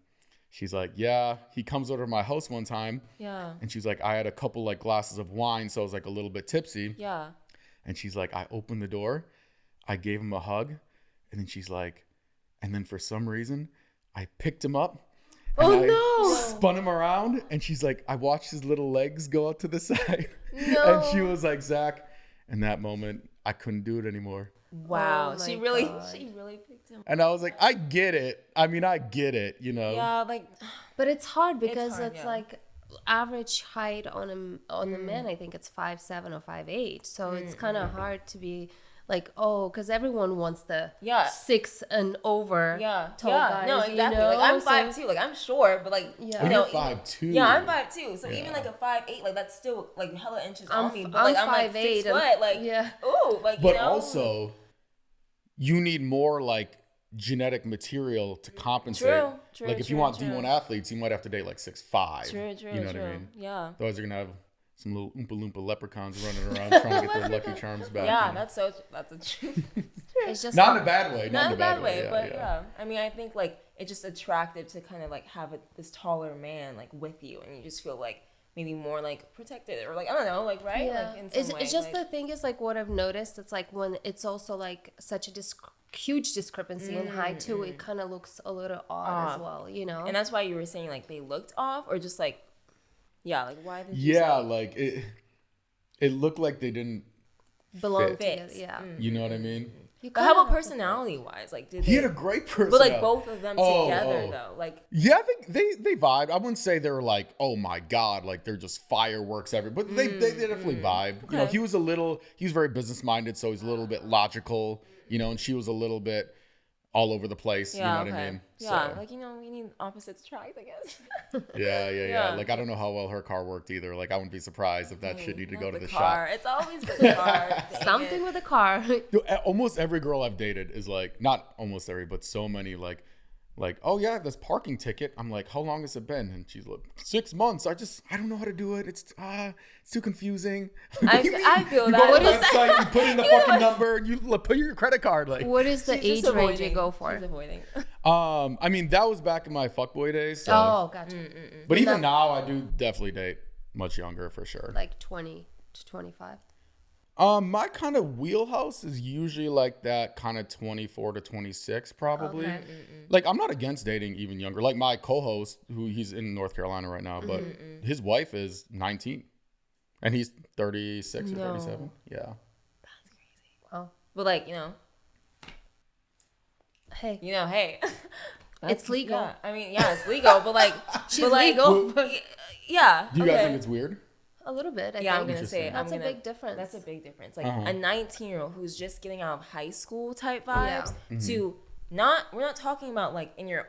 She's like, yeah, he comes over to my house one time. Yeah. And she's like, I had a couple like glasses of wine, so I was like a little bit tipsy. Yeah. And she's like, I opened the door, I gave him a hug, and then she's like, and then for some reason, I picked him up. And I spun him around, and she's like, I watched his little legs go out to the side. No. And she was like, Zach, in that moment, I couldn't do it anymore. Wow. Oh she my really God. picked him. And I was like, I get it. I mean, I get it, Yeah, like. But it's hard because hard, it's like average height on the men. I think it's 5'7" or 5'8". So it's kind of hard to be like, because everyone wants the 6 and over tall guys. No, exactly. Like I'm 5'2". Like I'm short, but like you're 5'2". Yeah, I'm 5'2". So even like a 5'8", like that's still like hella inches on me. But I'm like I'm like 6 foot. Like ooh, like but also, you need more like genetic material to compensate. True, like if you want D1 athletes, you might have to date like 6'5". True. You know what I mean? Yeah. Otherwise, you're gonna have some little Oompa Loompa leprechauns running around trying to get their Lucky Charms back. Yeah, that's a truth. It's just not in a bad way. Not in a bad way, but yeah. I mean, I think like it's just attractive to kind of like have this taller man like with you, and you just feel like maybe more like protected or like I don't know, like right? Yeah. Like in some way, it's just like, the thing is like what I've noticed. It's like when it's also like such a huge discrepancy in height too. It kind of looks a little odd as well, And that's why you were saying like they looked off, or just like like why did you say? Like it looked like they didn't belong fit. together. Yeah. You know what I mean? But how about personality wise? Like he had a great personality. But like both of them together though. Like I think they vibed. I wouldn't say they were like, oh my God, like they're just fireworks everywhere. But they definitely vibe. Okay. He was very business minded, so he's a little bit logical, and she was a little bit all over the place. You know what I mean? Yeah, so. Like we need opposites attract, I guess. Yeah. Like I don't know how well her car worked either. Like I wouldn't be surprised if that shit needed to go to the car. shop. It's always the car. Something with the car. Almost every girl I've dated is like, not almost every, but so many like, oh yeah, I have this parking ticket. I'm like, how long has it been? And she's like, 6 months. I don't know how to do it. It's too confusing. I feel you that. Go to the website, you put in the fucking number, and you put your credit card. Like, what is the age range you go for? She's avoiding. I mean, that was back in my fuckboy days. So. Oh, gotcha. But even now, I do definitely date much younger for sure. Like 20 to 25. My kind of wheelhouse is usually like that kind of 24 to 26 probably. Okay. Like I'm not against dating even younger. Like my co-host, who he's in North Carolina right now, but his wife is 19 and he's 36 or 37. Yeah. That's crazy. Wow. But like, hey. It's legal. Yeah. I mean, it's legal, but like she's legal. Yeah. Do you guys think it's weird? A little bit, I think. I'm gonna say that's a big difference. That's a big difference. Like a 19-year-old who's just getting out of high school type vibes to we're not talking about like in your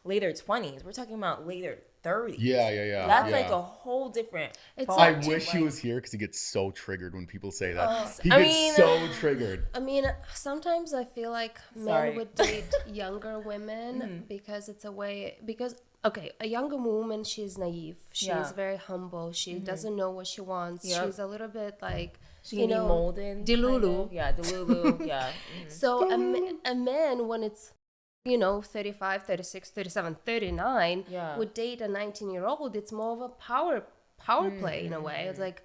later 20s. We're talking about later 30s. Yeah. That's like a whole different. I wish he was here because he gets so triggered when people say that. He gets so triggered. I mean, sometimes I feel like men would date younger women because it's a way, okay, a younger woman, she's naive. She's very humble. She doesn't know what she wants. She's a little bit like, she can be molded. Delulu. Yeah, delulu. Yeah. So a man, when it's, 35, 36, 37, 39, would date a 19-year-old. It's more of a power play in a way. It's like,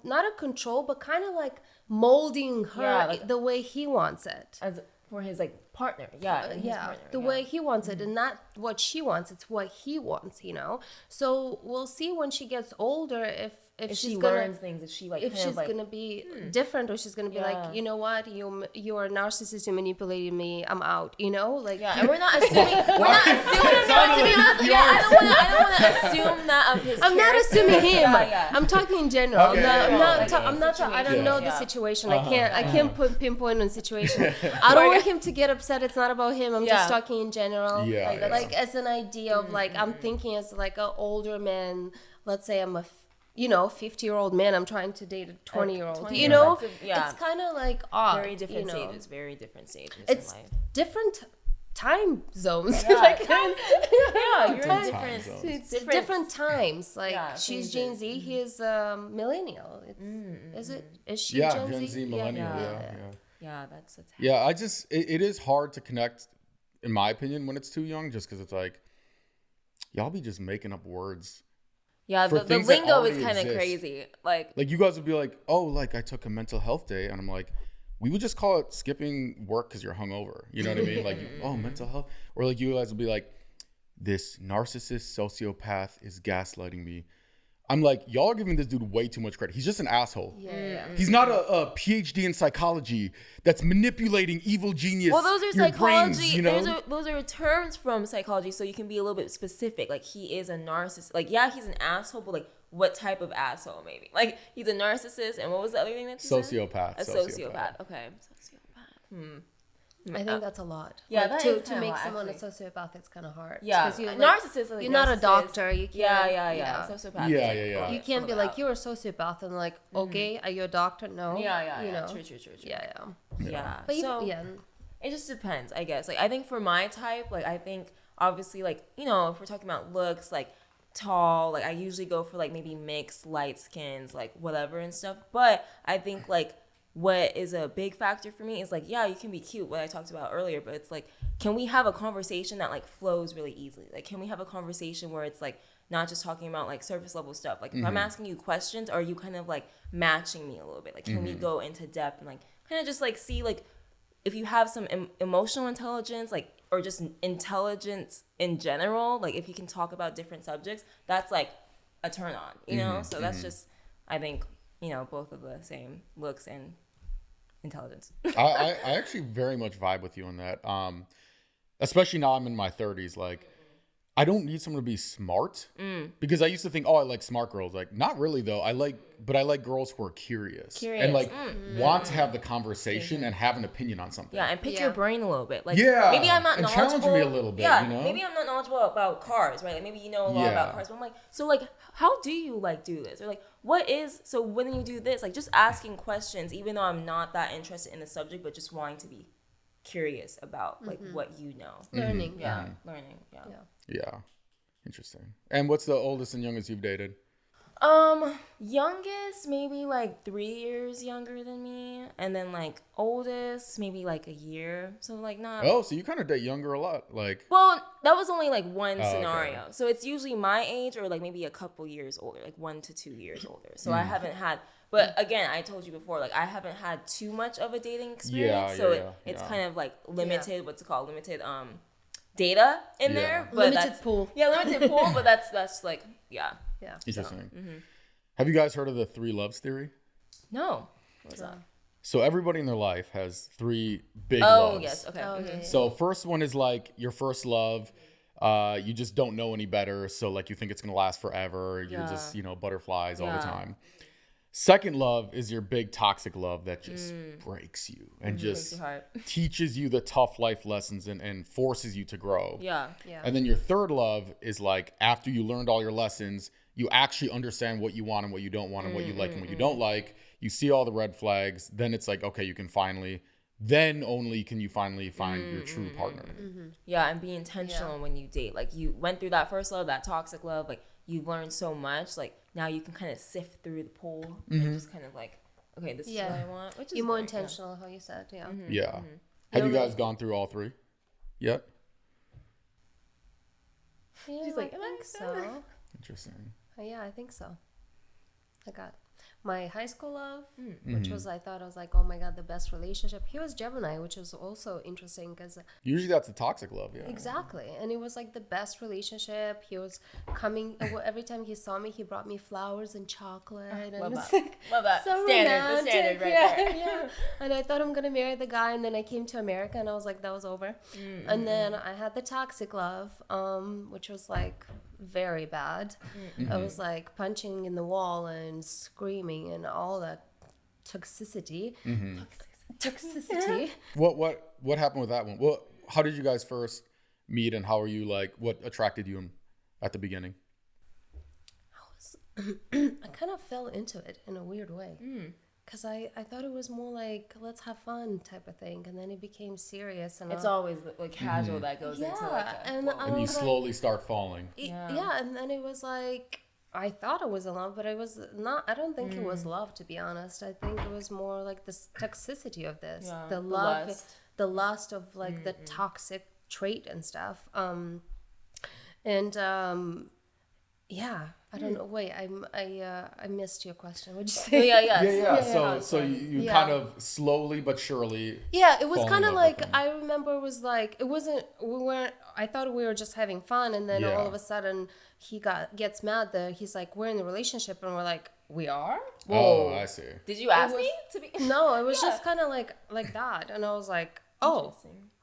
not a control, but kind of like molding her the way he wants it. For his like partner, the way he wants it, and not what she wants. It's what he wants, So we'll see when she gets older if she she's learns things, if she like if she's gonna be different, or she's gonna be like, you know what, you are a narcissist, you manipulated me, I'm out, and we're not assuming. I don't want to assume that of his. I'm not assuming him. Yeah. I'm talking in general. I'm not. I don't know the situation. I can't pinpoint on situation. I don't want him to get upset. It's not about him. I'm just talking in general. Like as an idea of like, I'm thinking as like an older man. Let's say I'm a 50-year-old man, I'm trying to date a 20-year-old. It's kind of like odd. Very different stages. Very different stages. It's in life. Different time zones. You're in different times. Like she's Gen Z, he is millennial. Is she Gen Z? Millennial. Yeah, that's a it is hard to connect, in my opinion, when it's too young, just because it's like, y'all be just making up words. Yeah, the lingo is kind of crazy. Like you guys would be like, oh, like I took a mental health day, and I'm like, we would just call it skipping work because you're hungover. You know what I mean? Like, oh, mental health. Or like you guys would be like, this narcissist sociopath is gaslighting me. I'm like, y'all are giving this dude way too much credit. He's just an asshole. He's not a PhD in psychology that's manipulating evil genius. Well, those are psychology. Brains, those are terms from psychology, so you can be a little bit specific. Like, he is a narcissist. Like, yeah, he's an asshole, but like, what type of asshole? Maybe like he's a narcissist, and what was the other thing that you said? Sociopath. A sociopath. Okay, sociopath. I think that's a lot. Yeah, like, to make someone a sociopath, it's kind of hard. Yeah, you're narcissist. Like, you're not a doctor. You can't. Sociopath. Yeah. You can't be like, you're a sociopath, and like, okay, are you a doctor? No. Yeah. True. Yeah. But it just depends, I guess. Like, I think for my type, like, I think obviously, like, if we're talking about looks, like tall, like I usually go for like maybe mixed, light skins, like whatever and stuff. But I think like what is a big factor for me is like, yeah, you can be cute, what I talked about earlier, but it's like, can we have a conversation that like flows really easily? Like, can we have a conversation where it's like not just talking about like surface level stuff? Like, if I'm asking you questions, are you kind of like matching me a little bit? Like, can we go into depth and like kind of just like see like if you have some emotional intelligence, like, or just intelligence in general, like if you can talk about different subjects, that's like a turn on, So that's just, I think, both of the same looks and intelligence. I actually very much vibe with you on that. Especially now I'm in my 30s. Like, I don't need someone to be smart because I used to think, oh, I like smart girls. Like, not really though. I like girls who are curious. And like want to have the conversation and have an opinion on something. Yeah, and pick your brain a little bit. Like, yeah, maybe I'm not knowledgeable. Challenge me a little bit. Yeah, maybe I'm not knowledgeable about cars, right? Like, maybe you know a lot about cars. But I'm like, so like, how do you like do this? Or like, so when you do this, like just asking questions, even though I'm not that interested in the subject, but just wanting to be curious about like what you know. Learning. Learning. Yeah. Interesting. And what's the oldest and youngest you've dated? Youngest maybe like 3 years younger than me, and then like oldest maybe like a year. So like not. Oh, so you kind of date younger a lot, like. Well, that was only like one scenario. Okay. So it's usually my age or like maybe a couple years older, like 1 to 2 years older. So I haven't had. But again, I told you before, like I haven't had too much of a dating experience, it's kind of like limited. What's it called? Limited data in there, but limited pool. Yeah, limited pool, but that's like Yeah. Interesting. Have you guys heard of the 3 loves theory? No. What's that? So everybody in their life has 3 big loves. Oh, yes. Okay. So first one is like your first love. You just don't know any better. So like you think it's going to last forever. You're just, butterflies all the time. Second love is your big toxic love that just breaks you and Breaks just your heart. teaches you the tough life lessons and forces you to grow. Yeah. And then your third love is like after you learned all your lessons, you actually understand what you want and what you don't want and what you like and what you don't like. You see all the red flags. Then it's like, okay, then only can you finally find your true partner. Yeah, and be intentional when you date. Like you went through that first love, that toxic love, like you learned so much. Like now you can kind of sift through the pool and just kind of like, okay, this is what I want. Which is You're more great, intentional, how you said, Yeah. Have you guys gone through all three yet? Yeah, She's like, I think so. Interesting. Yeah, I think so. I got my high school love, which was, I thought, I was like, oh my God, the best relationship. He was Gemini, which was also interesting because Usually that's a toxic love, yeah. exactly. And it was like the best relationship. He was coming, every time he saw me, he brought me flowers and chocolate. And Love it was that. like Love that. so Standard. romantic. The standard right there. Yeah. And I thought I'm going to marry the guy. And then I came to America and I was like, that was over. And then I had the toxic love, which was like very bad. I was like punching in the wall and screaming and all that toxicity. Toxicity. What happened with that one? Well, how did you guys first meet and how are you like, what attracted you at the beginning? I kind of fell into it in a weird way. Because I thought it was more like, let's have fun type of thing. And then it became serious. And It's always like casual that goes into like and I And you was like, slowly start falling. yeah, and then it was like, I thought it was a love, but it was not. I don't think it was love, to be honest. I think it was more like the toxicity of this, the love, the lust of like the toxic trait and stuff. Yeah, I don't know. Wait, I missed your question. What'd you say? Yeah. So you kind of slowly but surely. Yeah, it was fall in kind of love with like, him. I remember it was like, it wasn't, I thought we were just having fun. And then all of a sudden he gets mad that he's like, we're in a relationship. And we're like, we are? Oh, I see. Did you ask me to be? No, it was just kind of like that. And I was like, oh,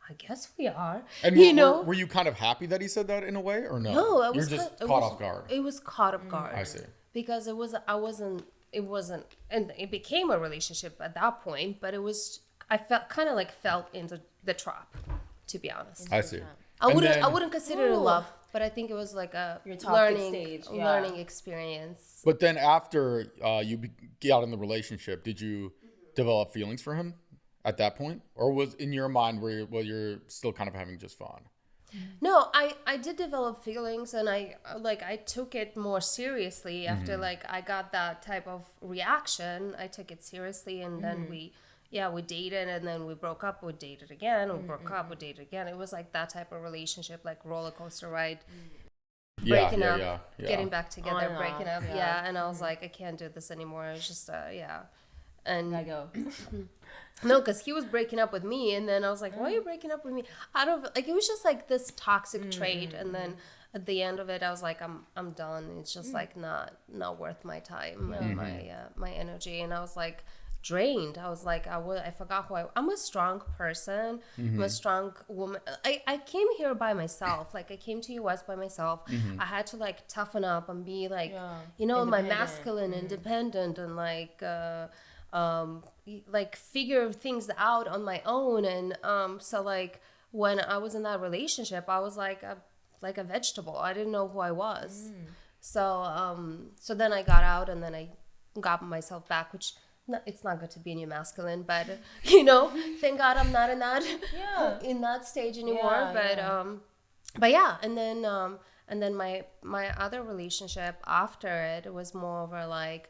I guess we are. And were you kind of happy that he said that in a way or no? No, I was You're just kind- caught off guard. It was caught off guard. I see. Because it wasn't, and it became a relationship at that point, but it was, I felt into the trap, to be honest. I see. I And wouldn't consider it love, but I think it was like a Your toxic stage, learning experience. But then after you got in the relationship, did you develop feelings for him at that point? Or was in your mind where you're still kind of having just fun? No, I did develop feelings, and I took it more seriously after like I got that type of reaction. I took it seriously, and then we dated, and then we broke up. We dated again. We broke up. We dated again. It was like that type of relationship, like roller coaster ride. Breaking up, getting back together, breaking up. Yeah, and I was like, I can't do this anymore. It's just and I go. no, because he was breaking up with me, and then I was like, why are you breaking up with me? I don't like, it was just like this toxic trait, and then at the end of it I was like, I'm done. It's just like not worth my time and my energy. And I was like drained. I was like, I forgot who I'm a strong person. I'm a strong woman. I came here by myself. Like I came to US by myself. I had to like toughen up and be like, my masculine, independent, and like figure things out on my own. And so like when I was in that relationship, I was like a vegetable. I didn't know who I was. So then I got out, and then I got myself back, which it's not good to be in your masculine, but thank God I'm not in that stage anymore. But yeah, and then my other relationship after it was more of a like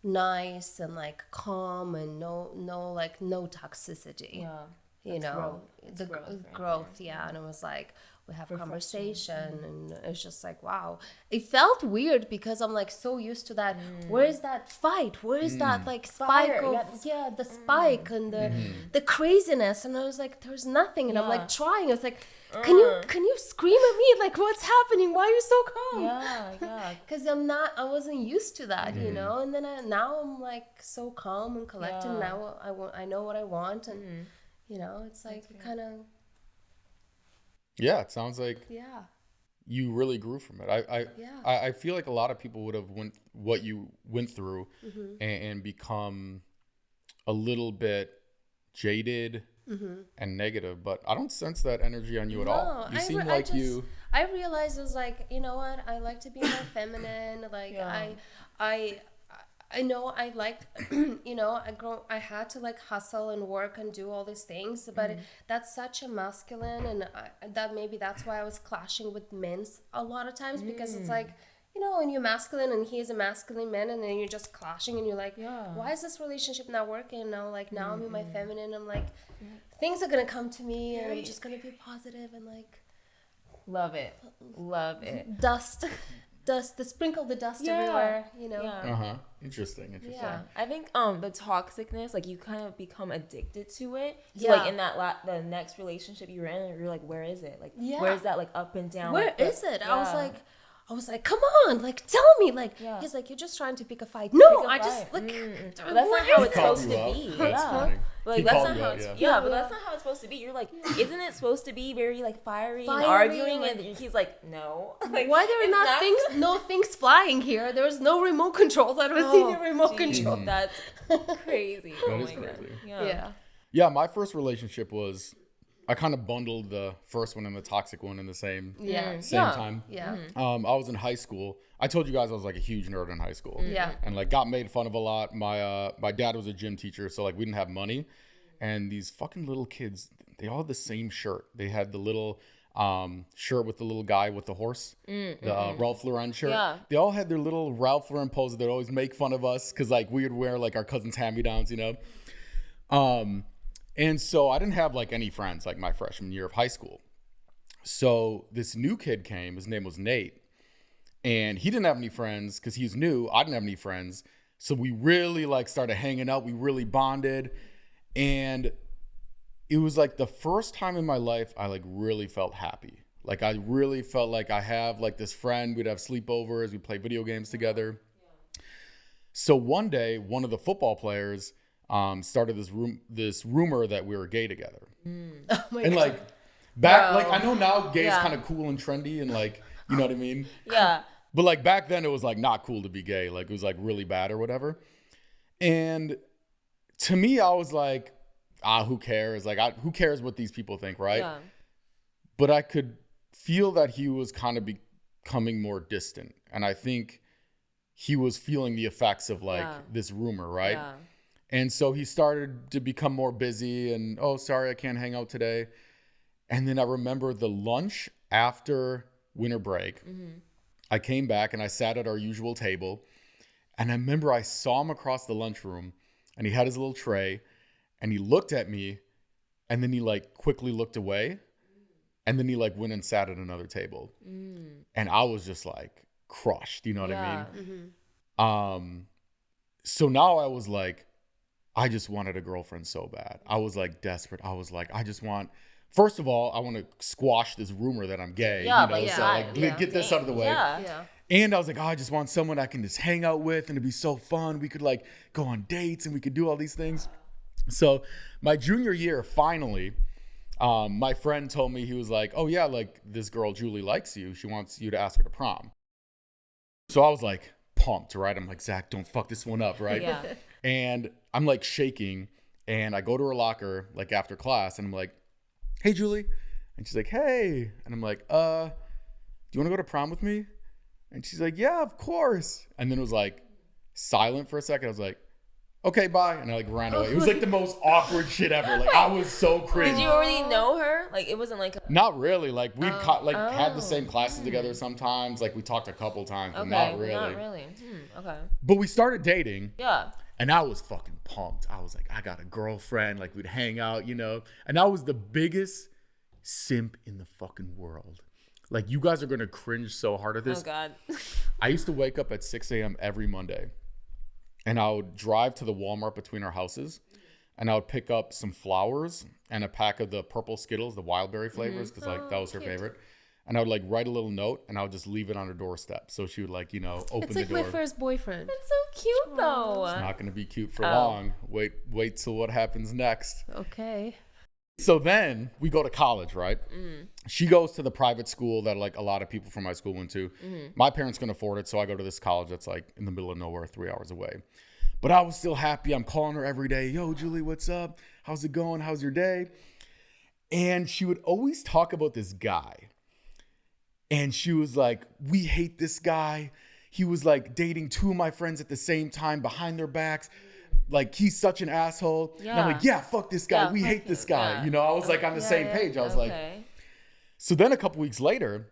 nice and like calm and no toxicity. The growth. And it was like we have conversation, and it's just like, wow, it felt weird because I'm like so used to that. Where is that fight? Where is that like spike the spike and the craziness? And I was like, there's nothing. And I'm like trying. I was like, can you scream at me? Like, what's happening? Why are you so calm? Because I wasn't used to that, and then now I'm like so calm and collected. Now I know what I want, and it's like kind of. Yeah, it sounds like you really grew from it. I feel like a lot of people would have went what you went through and become a little bit jaded and negative, but I don't sense that energy on you at all. You seem like I realized it was like, you know what, I like to be more feminine. Like I know I liked, you know, I had to like hustle and work and do all these things, but that's such a masculine, and that's why I was clashing with men a lot of times, because it's like, you know, when you're masculine and he's a masculine man, and then you're just clashing, and you're like, why is this relationship not working? Now, like, now I'm in my feminine, I'm like, things are gonna come to me, and I'm just gonna be positive and like, love it. Sprinkle the dust everywhere, you know. Interesting. I think the toxicness, like, you kind of become addicted to it. So like in that the next relationship you were in, you're like, where is it? Like, where is that, like, up and down? Where is it? I was like, come on, like, tell me. Like, he's like, you're just trying to pick a fight. No, I just, like, that's not how it's supposed to be. Like, that's not how it's, but that's not how it's supposed to be. You're like, isn't it supposed to be very, like, fiery and arguing? Like, and he's like, no. Like, why there are not things flying here? There was no remote controls. I don't see any remote control. That's crazy. That is crazy. Yeah, my first relationship was, I kind of bundled the first one and the toxic one in the same time. I was in high school. I told you guys I was like a huge nerd in high school. And like got made fun of a lot. My dad was a gym teacher, so like we didn't have money. And these fucking little kids, they all had the same shirt. They had the little shirt with the little guy with the horse, the Ralph Lauren shirt. They all had their little Ralph Lauren poses. They'd always make fun of us because like we would wear like our cousins' hand-me-downs, you know. And so I didn't have like any friends like my freshman year of high school. So this new kid came, his name was Nate, and he didn't have any friends because he was new. I didn't have any friends. So we really like started hanging out. We really bonded. And it was like the first time in my life I like really felt happy. Like I really felt like I have like this friend. We'd have sleepovers. We'd play video games together. So one day, one of the football players started this rumor that we were gay together. Oh my and God. like back, like I know now gay is kind of cool and trendy and like, you know what I mean? But like back then it was like not cool to be gay. Like it was like really bad or whatever. And to me, I was like, who cares? Like, who cares what these people think, right? But I could feel that he was kind of becoming more distant. And I think he was feeling the effects of like this rumor, right? And so he started to become more busy and, oh, sorry, I can't hang out today. And then I remember the lunch after winter break, I came back and I sat at our usual table. And I remember I saw him across the lunchroom and he had his little tray and he looked at me and then he like quickly looked away. And then he like went and sat at another table. And I was just like crushed, you know what I mean? So now I was like, I just wanted a girlfriend so bad. I was like desperate. I was like, first of all, I want to squash this rumor that I'm gay. So like get this out of the way. And I was like, I just want someone I can just hang out with and it'd be so fun. We could like go on dates and we could do all these things. So my junior year, finally, my friend told me, he was like, oh yeah, like this girl, Julie, likes you. She wants you to ask her to prom. So I was like pumped, right? I'm like, Zach, don't fuck this one up, right? And I'm like shaking and I go to her locker like after class and I'm like, hey, Julie. And she's like, hey. And I'm like, do you want to go to prom with me? And she's like, yeah, of course. And then it was like silent for a second. I was like, okay, bye. And I like ran away. It was like the most awkward shit ever. Like I was so cringe. Did you already know her? Like it wasn't like not really. Like we had the same classes together sometimes. Like we talked a couple times, but not really. Not really. Okay. But we started dating. Yeah. And I was fucking pumped. I was like, I got a girlfriend. Like we'd hang out, you know. And I was the biggest simp in the fucking world. Like you guys are gonna cringe so hard at this. Oh God. I used to wake up at 6 a.m. every Monday. And I would drive to the Walmart between our houses and I would pick up some flowers and a pack of the purple Skittles, the wild berry flavors, because like that was her favorite. And I would like write a little note and I would just leave it on her doorstep. So she would like, you know, open the door. It's like my first boyfriend. That's so cute though. It's not going to be cute for long. Wait till what happens next. Okay. So then we go to college, right? She goes to the private school that like a lot of people from my school went to. My parents couldn't afford it, so I go to this college that's like in the middle of nowhere, 3 hours away. But I was still happy. I'm calling her every day. Yo, Julie, what's up? How's it going? How's your day? And she would always talk about this guy. And she was like, we hate this guy. He was like dating 2 of my friends at the same time behind their backs. Like, he's such an asshole. Yeah. And I'm like, yeah, fuck this guy. We hate this guy. Yeah. You know, I was like on the same page. I was like, so then a couple weeks later,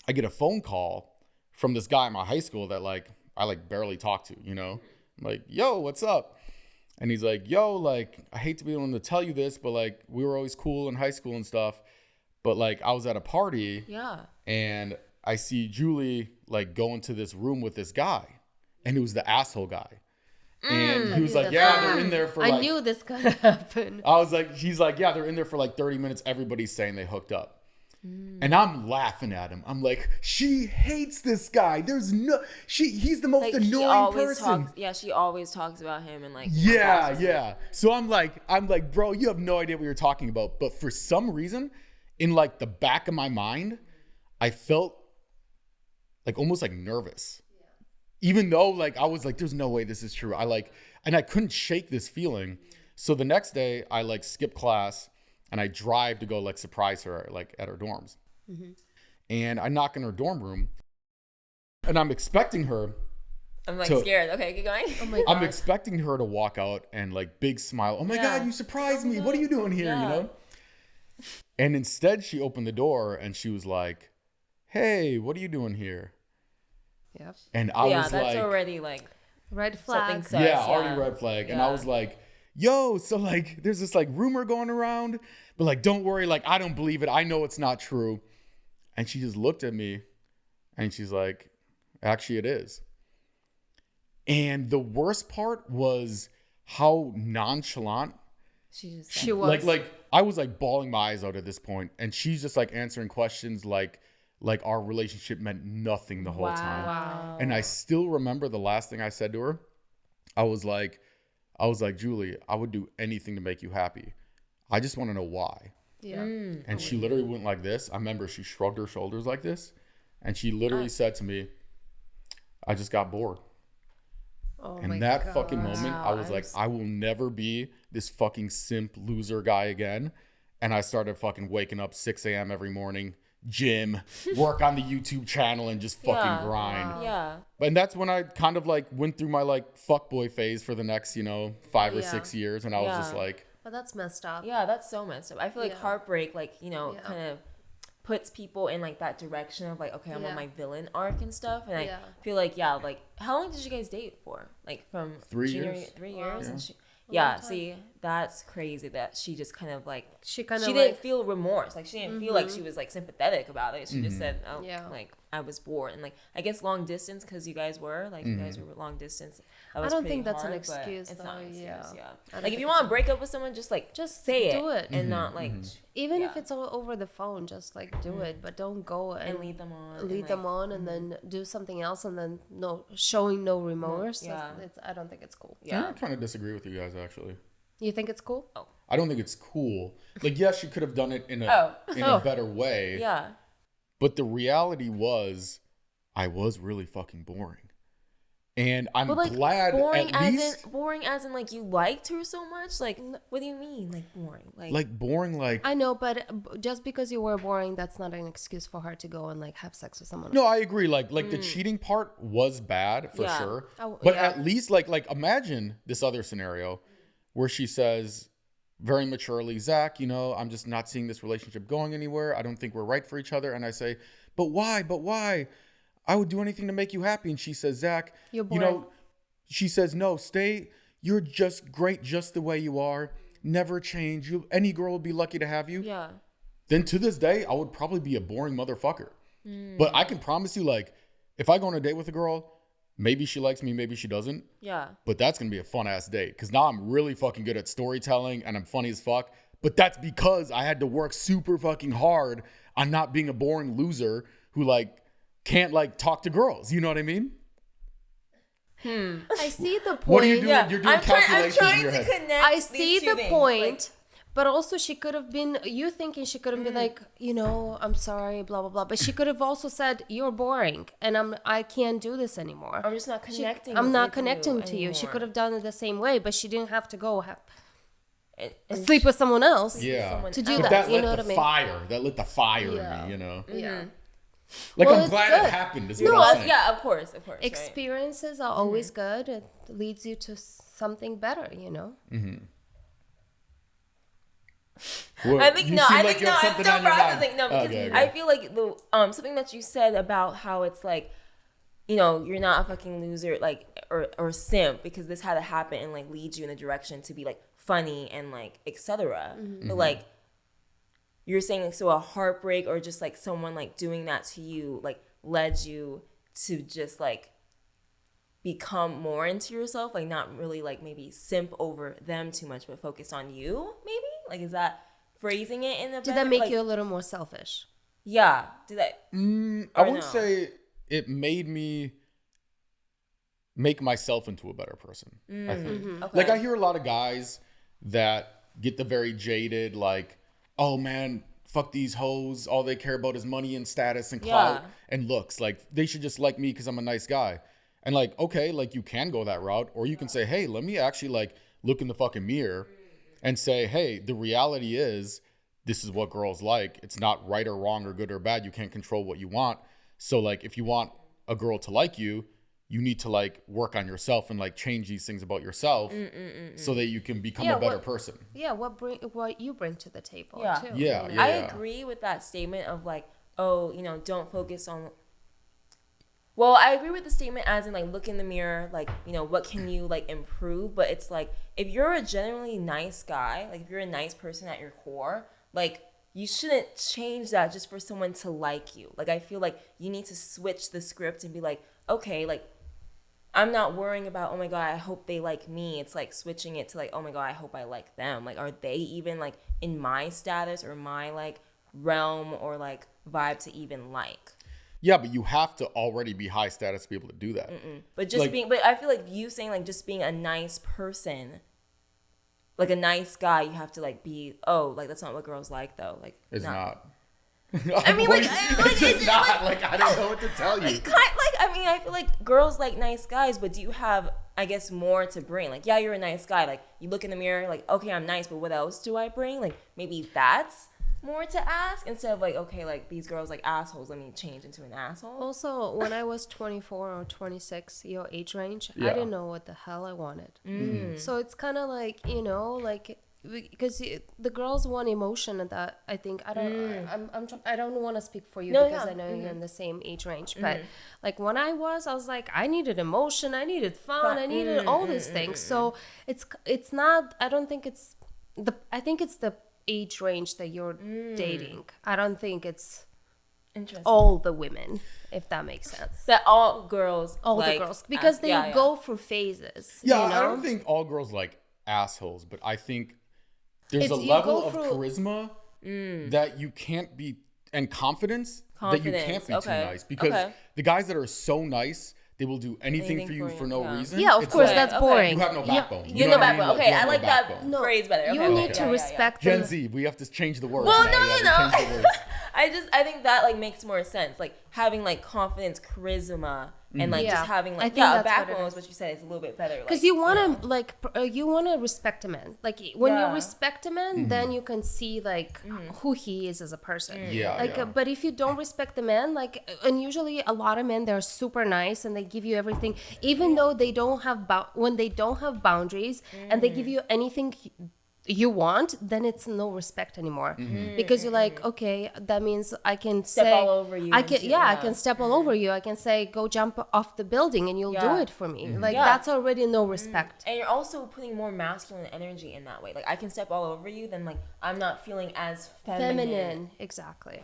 I get a phone call from this guy in my high school that like, I like barely talk to, you know? I'm like, yo, what's up? And he's like, yo, like, I hate to be the one to tell you this, but like, we were always cool in high school and stuff. But like, I was at a party. Yeah. And I see Julie like go into this room with this guy. And it was the asshole guy. And he was like, yeah, they're in there for like... I knew this could happen. I was like, he's like, yeah, they're in there for like 30 minutes. Everybody's saying they hooked up. And I'm laughing at him. I'm like, she hates this guy. There's no... He's the most like, annoying person. She always talks about him and like... Yeah. So I'm like, bro, you have no idea what you're talking about. But for some reason, in like the back of my mind, I felt like almost like nervous. Even though like I was like, there's no way this is true. And I couldn't shake this feeling. So the next day I like skip class and I drive to go like surprise her like at her dorms. And I knock in her dorm room and I'm expecting her. I'm like scared. Okay, keep going. Oh my God. I'm expecting her to walk out and like big smile. Oh my God, you surprised me. What are you doing here? You know? And instead she opened the door and she was like, hey, what are you doing here? Yep. And I was that's like, already like red flag. Already red flag. And I was like, yo, so like there's this like rumor going around, but like don't worry, like I don't believe it. I know it's not true. And she just looked at me and she's like, actually it is. And the worst part was how nonchalant she was. Like I was like bawling my eyes out at this point, and she's just like answering questions like our relationship meant nothing the whole time. Wow. And I still remember the last thing I said to her. I was like, Julie, I would do anything to make you happy. I just want to know why. Yeah. And she literally went like this. I remember she shrugged her shoulders like this, and she literally said to me, I just got bored. Oh, and that fucking moment, I was like, I will never be this fucking simp loser guy again. And I started fucking waking up 6 a.m. every morning, gym, work on the YouTube channel, and just fucking grind. Wow. Yeah. And that's when I kind of like went through my like fuckboy phase for the next, 5 or 6 years. And I was just like, but that's messed up. Yeah, that's so messed up. I feel like heartbreak, like, kind of puts people in like that direction of like, okay, I'm on my villain arc and stuff. And I feel like, like, how long did you guys date for? Like from 3 years. 3 years? Yeah. And see, that's crazy that she just kind of like, she didn't feel remorse. Like she didn't feel like she was like sympathetic about it. She just said, like I was bored. And like, I guess long distance, because you guys were long distance. I don't think that's an excuse though. It's not an excuse, like if you want to break up with someone, just say do it. And not like, even if it's all over the phone, just like do it, but don't go and lead them on. And then do something else and then showing no remorse. I don't think it's cool. I kind of disagree with you guys actually. You think it's cool? Oh. I don't think it's cool. Like, yes, she could have done it in a better way. Yeah. But the reality was, I was really fucking boring. And I'm glad boring as in like you liked her so much. Like, what do you mean, like boring? Like boring, like I know, but just because you were boring, that's not an excuse for her to go and like have sex with someone. No, I agree. Like the cheating part was bad for sure. But at least like imagine this other scenario where she says very maturely, Zach, I'm just not seeing this relationship going anywhere. I don't think we're right for each other. And I say, but why? I would do anything to make you happy. And she says, Zach, you're boring. She says, no, stay. You're just great just the way you are. Never change. Any girl would be lucky to have you. Yeah. Then to this day, I would probably be a boring motherfucker. But I can promise you, like, if I go on a date with a girl, maybe she likes me, maybe she doesn't. Yeah. But that's going to be a fun ass date. Because now I'm really fucking good at storytelling and I'm funny as fuck. But that's because I had to work super fucking hard on not being a boring loser who like can't like talk to girls. You know what I mean? I see the point. What are you doing? You're doing calculations in your head. I see the point, But also she could have been, you thinking she could have been like, you know, I'm sorry, blah, blah, blah. But she could have also said, you're boring and I can't do this anymore. I'm just not connecting. I'm not with connecting you to you. She anymore. could have done it the same way, but she didn't have to go And sleep with someone else Yeah. to do But that. You lit know what the I mean? fire. That lit the fire Yeah. in me, you know? Yeah. Like, Well, I'm it's glad good. it happened. Is No, what I'm saying. yeah, of course, right? Experiences are always good. It leads you to something better, you know? Well, I think you no. seem I like think you no. have I'm something still on your mind. processing. No, because Okay. I feel like the something that you said about how it's like, you know, you're not a fucking loser, like or simp because this had to happen and like lead you in a direction to be like funny and like etc. But like you're saying, so a heartbreak or just like someone like doing that to you like led you to just like become more into yourself, like not really like maybe simp over them too much, but focus on you, maybe? Like, is that phrasing it in a Did that make you a little more selfish? Yeah. Did that? I wouldn't say it made me make myself into a better person, I think. Okay. Like, I hear a lot of guys that get the very jaded, like, oh man, fuck these hoes. All they care about is money and status and clout and looks. Like, they should just like me because I'm a nice guy. And like, okay, like you can go that route, or you can say, hey, let me actually like look in the fucking mirror and say, hey, the reality is this is what girls like. It's not right or wrong or good or bad. You can't control what you want. So like, if you want a girl to like you, you need to like work on yourself and like change these things about yourself so that you can become a better person. Yeah, what you bring to the table too. Yeah, you know? I agree with that statement of like, oh, you know, don't focus on. Well, I agree with the statement as in like look in the mirror, like, you know, what can you like improve? But it's like if you're a generally nice guy, like if you're a nice person at your core, like you shouldn't change that just for someone to like you. Like I feel like you need to switch the script and be like, okay, like I'm not worrying about, oh my God, I hope they like me. It's like switching it to like, oh my God, I hope I like them. Like, are they even like in my status or my like realm or like vibe to even like? Yeah, but you have to already be high status to be able to do that. But just like, but I feel like you saying like just being a nice person, like a nice guy, you have to like be, oh, like that's not what girls like though. Like It's not. I mean, like, it's just not. Like, I don't know what to tell you. I mean, I feel like girls like nice guys, but do you have, I guess, more to bring? Like, yeah, you're a nice guy. Like, you look in the mirror, like, okay, I'm nice, but what else do I bring? Like, maybe that's more to ask instead of like, okay, like these girls like assholes, let me change into an asshole. Also, when I was 24 or 26, your age range, I Yeah. didn't know what the hell I wanted. So it's kind of like, you know, like because the girls want emotion, and that I think I don't want to speak for you because I know you're in the same age range, but like when I was like I needed emotion, I needed fun, I needed all these things. So it's not. I don't think it's the. I think it's the age range that you're dating. I don't think it's all the women, if that makes sense. That all girls, all like, the girls, because they go through phases. Yeah, you know? I don't think all girls like assholes, but I think there's a you level go of through- charisma that you can't be, and confidence that you can't be too nice. Because the guys that are so nice, they will do anything for you for no reason. Yeah, of It's course, like, that's boring. you have no backbone. You know know what I mean? backbone. Like, Okay, you have I no like backbone. that phrase better. You Okay, need to respect them. Gen Z, we have to change the words. Well, now. no. Change the words. I think that like makes more sense. Like having like confidence, charisma, and like just having I like think a that's what it backbone is. is what you said is a little bit better. Because you want to like you want to respect a man. Like when you respect a man, then you can see like who he is as a person. Yeah, Like, yeah. but if you don't respect the man, like, and usually a lot of men, they're super nice and they give you everything, even though they don't have when they don't have boundaries and they give you anything you want, then it's no respect anymore. Because you're like, okay, that means I can Step say all over you I can and do- I can step all over you. I can say go jump off the building and you'll do it for me. Like that's already no respect. And you're also putting more masculine energy in that way. Like I can step all over you, then like I'm not feeling as feminine. Exactly.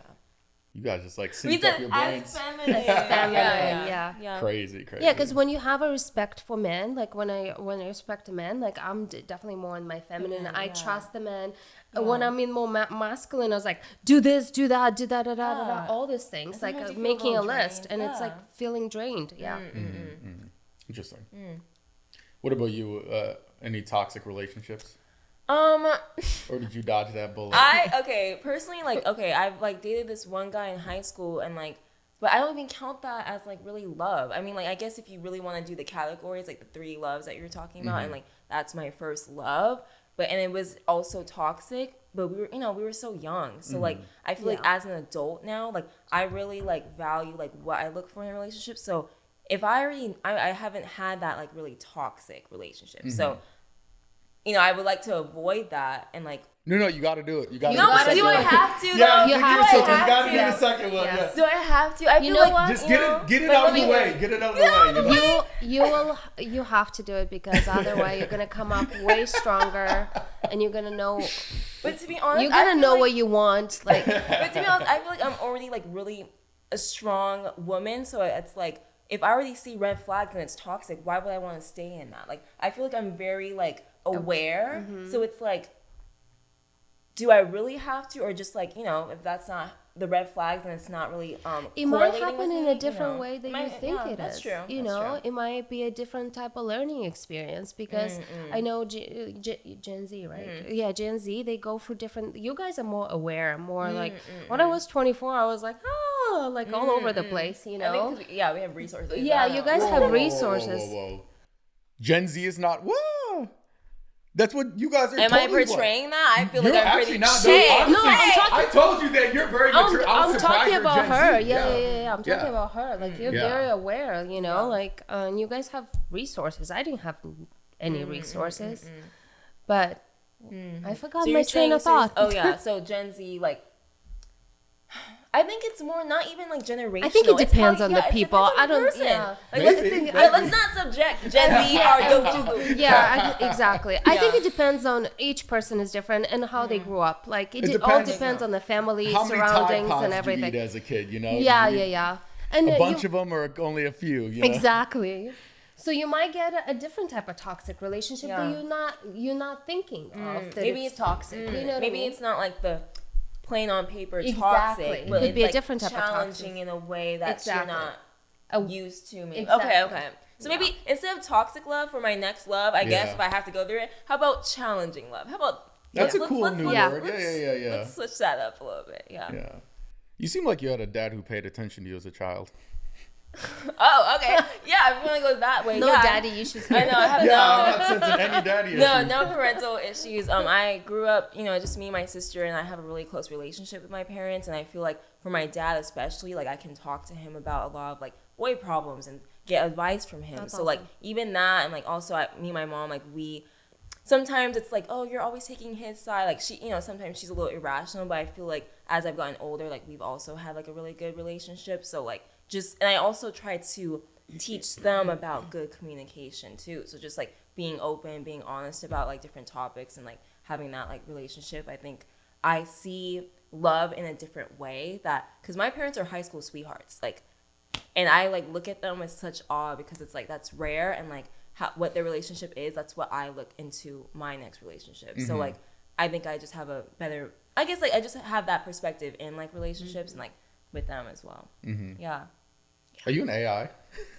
You guys just like We synced said up your as brains. feminine. Yeah. Crazy. Yeah, because when you have a respect for men, like when I respect a man, like I'm definitely more in my feminine. I trust the man. When I'm in more masculine, I was like, do this, do that, do da da da da da, all these things, like sometimes you feel making a a little list, drained. and it's like feeling drained. Yeah. Interesting. What about you? Any toxic relationships? Or did you dodge that bullet? Personally, like, I've like dated this one guy in high school, and like, but I don't even count that as like really love. I mean, like, I guess if you really want to do the categories, like the 3 loves that you're talking about, and like that's my first love. And it was also toxic, but we were so young. So like, I feel like as an adult now, like I really like value like what I look for in a relationship. So if I haven't had that like really toxic relationship. So, I would like to avoid that and like. No, you got to do it. You got to. No, but do I have to? Yeah, though? you got to do the second one. Yes. Yeah. Do I have to? I feel like what? Just get it out of the way. Get it out of the way. You have to do it, because otherwise you're gonna come up way stronger, and you're gonna know. But to be honest, you're gonna know what you want. Like, but to be honest, I feel like I'm already like really a strong woman. So it's like if I already see red flags and it's toxic, why would I want to stay in that? Like I feel like I'm very like aware. So it's like, do I really have to, or just like, if that's not the red flags and it's not really it might happen in a different way than you think it is. That's true. It might be a different type of learning experience, because I know Gen Z, right? Yeah, Gen Z, they go for different. You guys are more aware, more like when I was 24, I was like, like all over the place, I think we have resources. Yeah, you guys have resources. Whoa. Gen Z is not. Whoa. That's what you guys are. Am I portraying that? I feel like I'm pretty not. shit. No, I told you that you're very mature. I'm talking about her. Z. Yeah. I'm talking about her. Like, you're very aware, like, and you guys have resources. I didn't have any resources, but I forgot my train of thought. So Gen Z, like, I think it's more not even like generational. I think it depends on the people. I don't. Like, let's not subject Gen Z or Doju. Yeah, exactly. I think it depends on each person is different and how they grew up. Like it all depends on the family, surroundings, and everything. How many Tide Pods did you eat as a kid? Yeah. And a bunch of them, or only a few. Exactly. So you might get a different type of toxic relationship that you're not thinking of. That Maybe it's toxic. Maybe it's not like the plain on paper toxic, but it could be it's a different type of challenging in a way that you're not used to. Maybe. Exactly. Okay. So maybe instead of toxic love for my next love, I guess if I have to go through it, how about challenging love? How about that's a cool new word. Yeah. Let's switch that up a little bit. Yeah. You seem like you had a dad who paid attention to you as a child. Oh, okay. Yeah, if you want to go that way. No daddy issues. I know. I have I'm not sensing any daddy issues. No parental issues. I grew up, just me and my sister, and I have a really close relationship with my parents. And I feel like for my dad especially, like I can talk to him about a lot of like boy problems and get advice from him. That's so awesome. like even that, and like also me and my mom, like we. Sometimes it's like, oh, you're always taking his side. Like she, sometimes she's a little irrational, but I feel like as I've gotten older, like we've also had like a really good relationship. So like and I also try to teach them about good communication too. So just like being open, being honest about like different topics and like having that like relationship. I think I see love in a different way because my parents are high school sweethearts. Like, and I like look at them with such awe because it's like, that's rare. And like what their relationship is, that's what I look into my next relationship. So like, I think I just have a better, I guess like I just have that perspective in like relationships and like with them as well. Yeah. Are you an AI?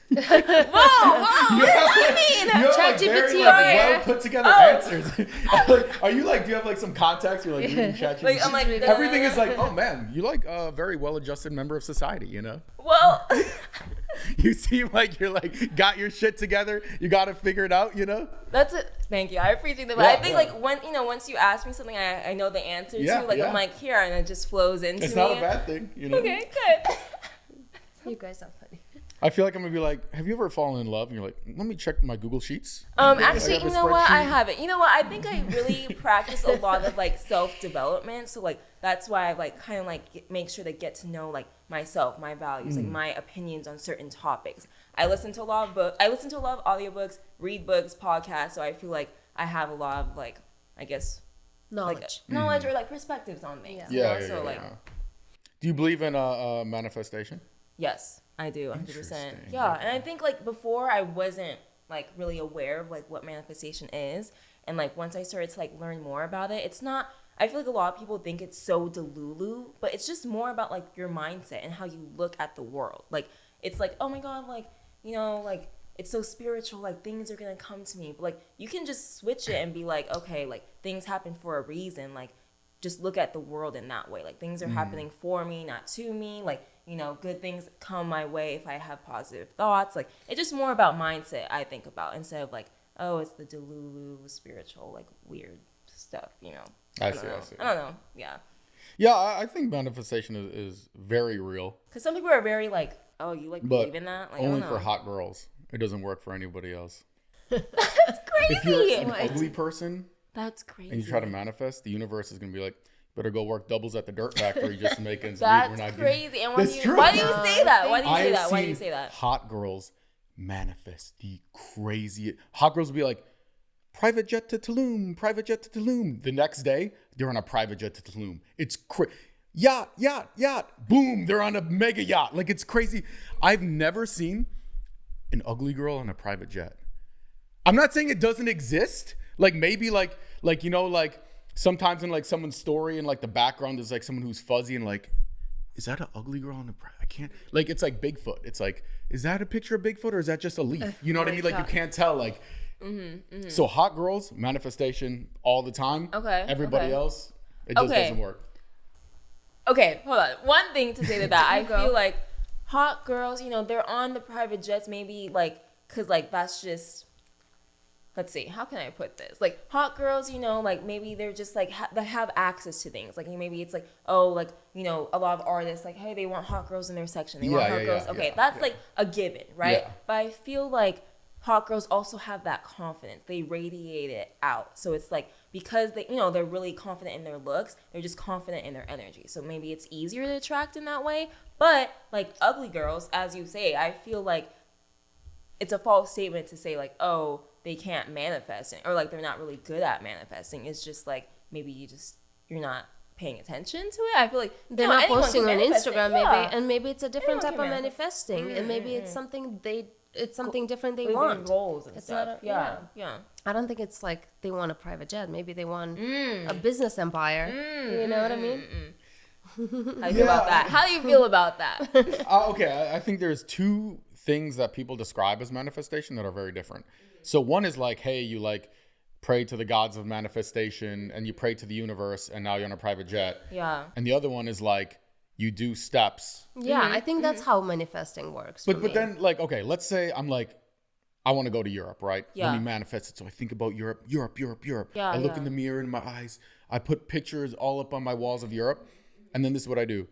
Whoa! What does that mean? You have like very well put together answers. Are you like? Do you have like some context? You're like reading ChatGPT. Like, I'm like everything is like, oh man, you like a very well-adjusted member of society. Well, you seem like you're like got your shit together. You got to figure it out. That's it. Thank you. I appreciate that. But I think like when once you ask me something, I know the answer to. Like I'm like here, and it just flows into me. It's not a bad thing. Okay, good. You guys are funny. I feel like I'm gonna be like, have you ever fallen in love? And you're like, let me check my Google Sheets. Actually, you know what? I haven't. You know what? I think I really practice a lot of like self-development. So like that's why I like kind of like make sure to get to know like myself, my values, like my opinions on certain topics. I listen to a lot of audiobooks, read books, podcasts. So I feel like I have a lot of like, I guess, knowledge or like perspectives on things. Yeah. Do you believe in manifestation? Yes, I do, 100%. Yeah, and I think like before I wasn't like really aware of like what manifestation is, and like once I started to like learn more about it, it's not. I feel like a lot of people think it's so delulu, but it's just more about like your mindset and how you look at the world. Like it's like, oh my god, like like it's so spiritual, like things are gonna come to me. But like you can just switch it and be like, okay, like things happen for a reason. Like just look at the world in that way. Like things are happening for me, not to me. Like, you know, good things come my way if I have positive thoughts. Like it's just more about mindset, I think about, instead of like, oh, it's the delulu spiritual, like weird stuff, you know. I see. I don't know. Yeah. Yeah, I think manifestation is very real. Because some people are very like, oh, you like believe in that? Like, only for hot girls. It doesn't work for anybody else. That's crazy. If you're an ugly person, that's crazy. And you try to manifest, the universe is going to be like, better go work doubles at the dirt factory just to make ends meet. That's crazy. And why do you say that? Why do you say that? Hot girls manifest the crazy. Hot girls will be like, private jet to Tulum, private jet to Tulum. The next day, they're on a private jet to Tulum. It's yacht. Boom, they're on a mega yacht. Like, it's crazy. I've never seen an ugly girl on a private jet. I'm not saying it doesn't exist. Like, maybe like you know, like sometimes in like someone's story and like the background there's like someone who's fuzzy and like, is that an ugly girl on the I can't, like, it's like Bigfoot. It's like, is that a picture of Bigfoot or is that just a leaf? You know what I mean? Like, you can't tell. Like, so hot girls, manifestation all the time. Okay. Everybody else, it just doesn't work. Okay, hold on. One thing to say to that, I feel like hot girls, you know, they're on the private jets, maybe like, cause like that's just, let's see, how can I put this? Like hot girls, you know, like maybe they're just like, they have access to things. Like maybe it's like, oh, like, you know, a lot of artists, like, hey, they want hot girls in their section. They want hot girls. Okay, that's like a given, right? Yeah. But I feel like hot girls also have that confidence. They radiate it out. So it's like, because they, you know, they're really confident in their looks, they're just confident in their energy. So maybe it's easier to attract in that way. But like ugly girls, as you say, I feel like it's a false statement to say like, oh, they can't manifest, or like they're not really good at manifesting. It's just like, maybe you're not paying attention to it. I feel like they're not posting on Instagram, maybe, and maybe it's a different type of manifesting, and maybe it's something different they want. Goals and stuff. Yeah. I don't think it's like they want a private jet. Maybe they want a business empire. You know what I mean? How do you feel about that? How do you feel about that? Okay, I think there's two things that people describe as manifestation that are very different. So one is like, hey, you like pray to the gods of manifestation and you pray to the universe and now you're on a private jet. Yeah. And the other one is like, you do steps. Yeah, I think that's how manifesting works. But then like, okay, let's say I'm like, I want to go to Europe, right? Yeah. Let me manifest it. So I think about Europe. Yeah, I look in the mirror in my eyes. I put pictures all up on my walls of Europe. And then this is what I do.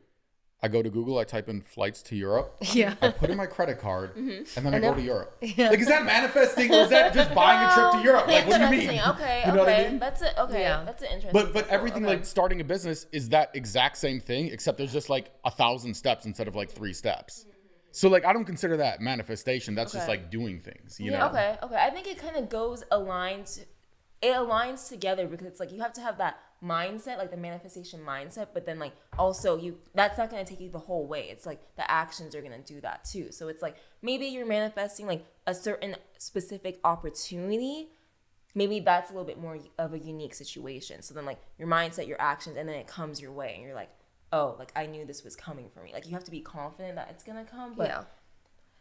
I go to Google, I type in flights to Europe. Yeah. I put in my credit card, and then I go to Europe. Yeah. Like, is that manifesting or is that just buying a trip to Europe? Like, what do you mean? Okay, you know what I mean? That's it. Okay, that's an interesting. But everything like starting a business is that exact same thing, except there's just like 1,000 steps instead of like 3 steps. So like, I don't consider that manifestation. That's just like doing things, you know? Okay. I think it kind of aligns together, because it's like you have to have that mindset, like the manifestation mindset, but then like also that's not going to take you the whole way. It's like the actions are going to do that too. So it's like maybe you're manifesting like a certain specific opportunity. Maybe that's a little bit more of a unique situation. So then like your mindset, your actions, and then it comes your way and you're like, oh, like I knew this was coming for me. Like you have to be confident that it's going to come. But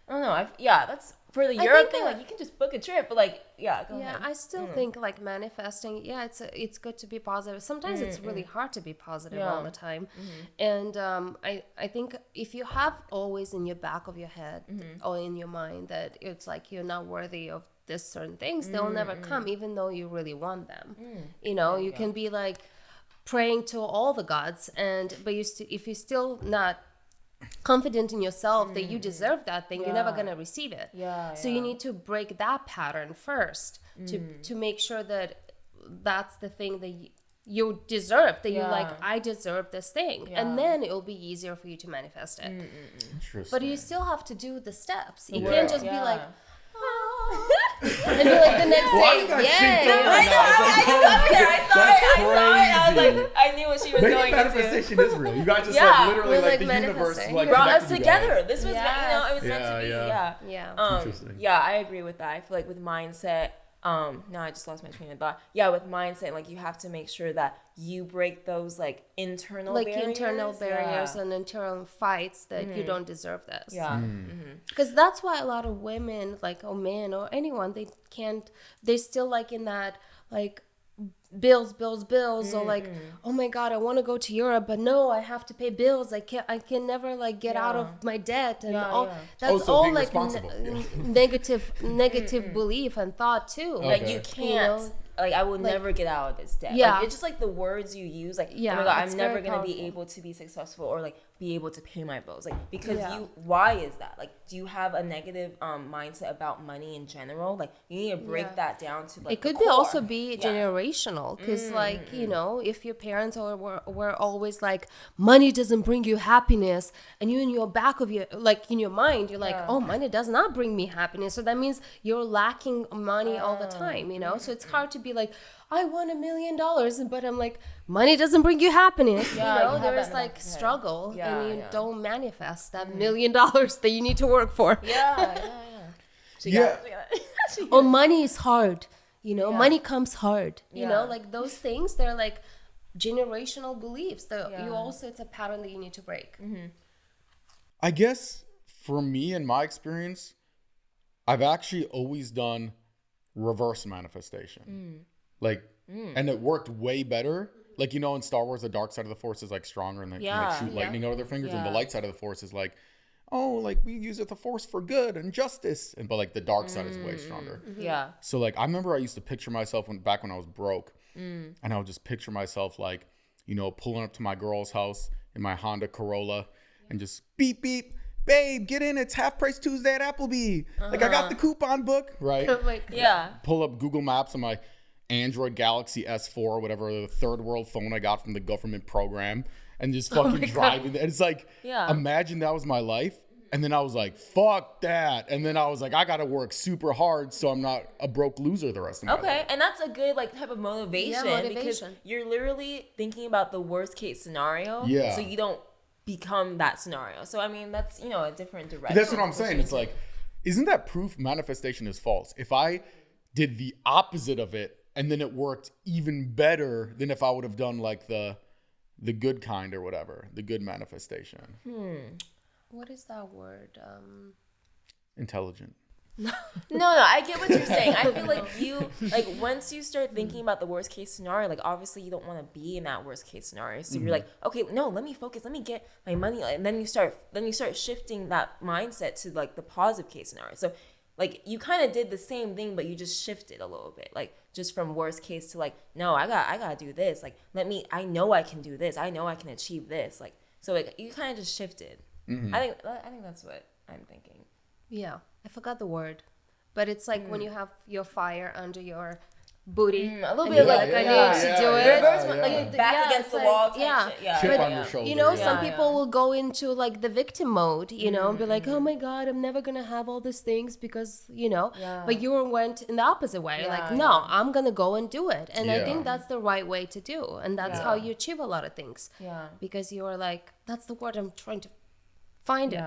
I don't know. That's for the Europe thing. Like you can just book a trip, but like, go ahead. Yeah, I still think like manifesting. Yeah, it's good to be positive. Sometimes it's really hard to be positive all the time, and I think if you have always in your back of your head or in your mind that it's like you're not worthy of this certain things, they'll never come, even though you really want them. You know, you can be like praying to all the gods, but if you're still not confident in yourself that you deserve that thing, you're never going to receive it. So you need to break that pattern first to make sure that that's the thing that you deserve, that you're like, I deserve this thing. And then it'll be easier for you to manifest it. But you still have to do the steps. You can't just be like, and be like the next day, I saw it. I was like, I knew what she was going to do. Manifestation is real. You guys just like literally like the universe like brought us together. This was, it was meant to be. Yeah. I agree with that. I feel like with mindset, now I just lost my train of thought. Yeah, with mindset, like you have to make sure that you break those like internal barriers and internal fights that you don't deserve this. Yeah. Because that's why a lot of women, like, or men or anyone, they're still like in that like bills or like, oh my god, I want to go to Europe, but no, I have to pay bills. I can never like get out of my debt and all. That's all like negative belief and thought too. Like you can't. Like I will never get out of this debt. Yeah. Like, it's just like the words you use. Like, oh my god, I'm never gonna be able to be successful or like be able to pay my bills. Like because why is that? Like, do you have a negative mindset about money in general? Like you need to break that down to like it could also be generational because like you know, if your parents were always like money doesn't bring you happiness, and you in your back of your like in your mind you're like, oh, money does not bring me happiness, so that means you're lacking money all the time, you know. So it's hard to be like, I want $1 million, but I'm like, money doesn't bring you happiness. You know, there's like struggle, and you don't manifest that $1 million that you need to work for. Or money is hard. You know, money comes hard. You know, like those things, they're like generational beliefs. You also, it's a pattern that you need to break. I guess for me, in my experience, I've actually always done reverse manifestation. And it worked way better. Like, you know, in Star Wars, the dark side of the force is like stronger and they can like shoot lightning out of their fingers. And the light side of the force is like, oh, like we use it the force for good and justice. And but like the dark side is way stronger. Yeah. So like I remember I used to picture myself back when I was broke. And I would just picture myself like, you know, pulling up to my girl's house in my Honda Corolla and just beep beep. Babe, get in. It's half price Tuesday at Applebee. Like I got the coupon book, right? Pull up Google Maps on my Android Galaxy S4, whatever, the third world phone I got from the government program, and just fucking driving. And it's like, imagine that was my life. And then I was like, fuck that. And then I was like, I got to work super hard so I'm not a broke loser the rest of my life. Okay, and that's a good like type of motivation. Because you're literally thinking about the worst case scenario. Yeah. So you don't become that scenario. So I mean, that's, you know, a different direction. That's what I'm saying. It's like, isn't that proof manifestation is false? If I did the opposite of it and then it worked even better than if I would have done like the good kind or whatever, the good manifestation. What is that word? Intelligent. No, I get what you're saying. I feel like you, like, once you start thinking about the worst case scenario, like, obviously you don't want to be in that worst case scenario. So you're like, okay, no, let me focus, let me get my money, and then you start shifting that mindset to like the positive case scenario. So like you kind of did the same thing, but you just shifted a little bit, like just from worst case to like, no, I gotta do this. Like, I know I can do this. I know I can achieve this. Like, so like you kind of just shifted. I think that's what I'm thinking. Yeah, I forgot the word, but it's like when you have your fire under your booty, a little bit like I need to do it. Reverse, like back against the wall. Type shit. Chip on your shoulder. You know, some people will go into like the victim mode, you know, and be like, oh my God, I'm never gonna have all these things because, you know, but you went in the opposite way. Like, no, I'm gonna go and do it. And I think that's the right way to do. And that's how you achieve a lot of things. Yeah. Because you're like, that's the word I'm trying to find it.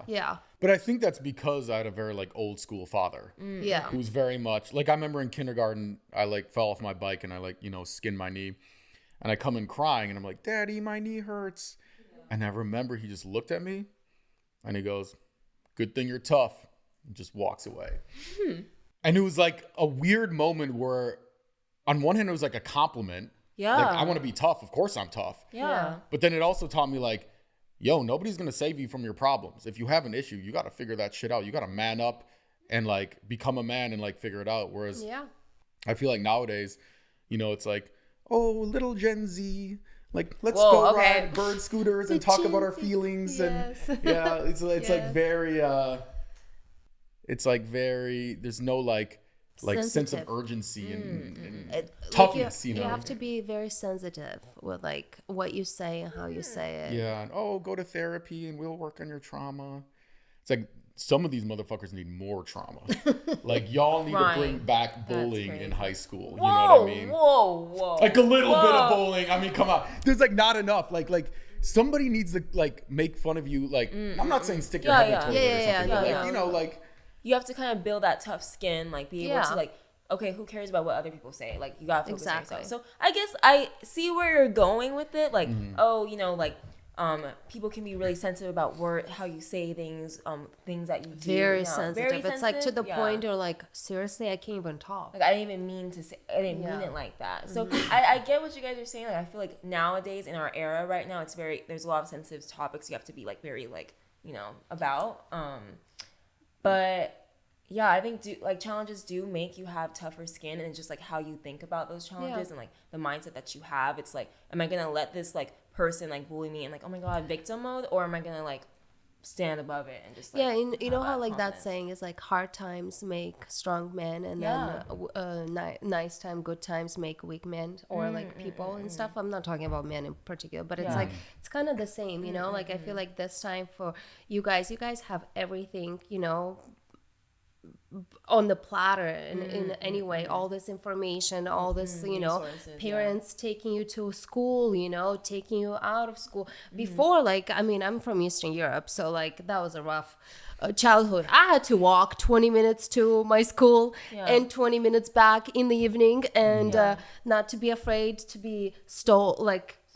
Yeah. But I think that's because I had a very like old school father. Who's very much like, I remember in kindergarten, I like fell off my bike and I like, you know, skinned my knee, and I come in crying and I'm like, Daddy, my knee hurts. And I remember he just looked at me and he goes, good thing you're tough, and just walks away. And it was like a weird moment where on one hand it was like a compliment. Like, I want to be tough. Of course I'm tough. But then it also taught me like, yo, nobody's going to save you from your problems. If you have an issue, you got to figure that shit out. You got to man up and like become a man and like figure it out. Whereas I feel like nowadays, you know, it's like, oh, little Gen Z, like, let's go ride bird scooters and talk about our feelings. And it's like very, there's no like sense of urgency and toughness, you know. You have to be very sensitive with like what you say and how you say it. Yeah, and go to therapy and we'll work on your trauma. It's like some of these motherfuckers need more trauma. Like, y'all need to bring back bullying in high school. You know what I mean? Whoa. Like a little bit of bullying. I mean, come on. There's like not enough. Like somebody needs to like make fun of you. Like, I'm not saying stick your head in the toilet or something. But like, you know, like, you have to kind of build that tough skin, like be able to like okay, who cares about what other people say? Like, you gotta focus on Exactly. yourself. So I guess I see where you're going with it. Like, oh, you know, like, people can be really sensitive about how you say things, things that you do. Very you know, sensitive. very It's like to the yeah. point you're like, seriously, I can't even talk. Like, I didn't even mean to say, I didn't mean it like that. So I get what you guys are saying. Like, I feel like nowadays in our era right now, there's a lot of sensitive topics you have to be like very like, you know, about. But yeah, I think challenges do make you have tougher skin, and just like how you think about those challenges and like the mindset that you have. It's like, am I gonna let this like person like bully me and like, oh my god, victim mode, or am I gonna like stand above it and just like, you know how like that confidence. saying is like hard times make strong men, and then nice time, good times make weak men, or like people and stuff. I'm not talking about men in particular, but it's like it's kind of the same, you know. Like I feel like this time for you guys have everything, you know, on the platter in any way, all this information, all this, you know, parents taking you to school, you know, taking you out of school. Before, like, I mean, I'm from Eastern Europe, so like that was a rough childhood. I had to walk 20 minutes to my school and 20 minutes back in the evening, and not to be afraid to be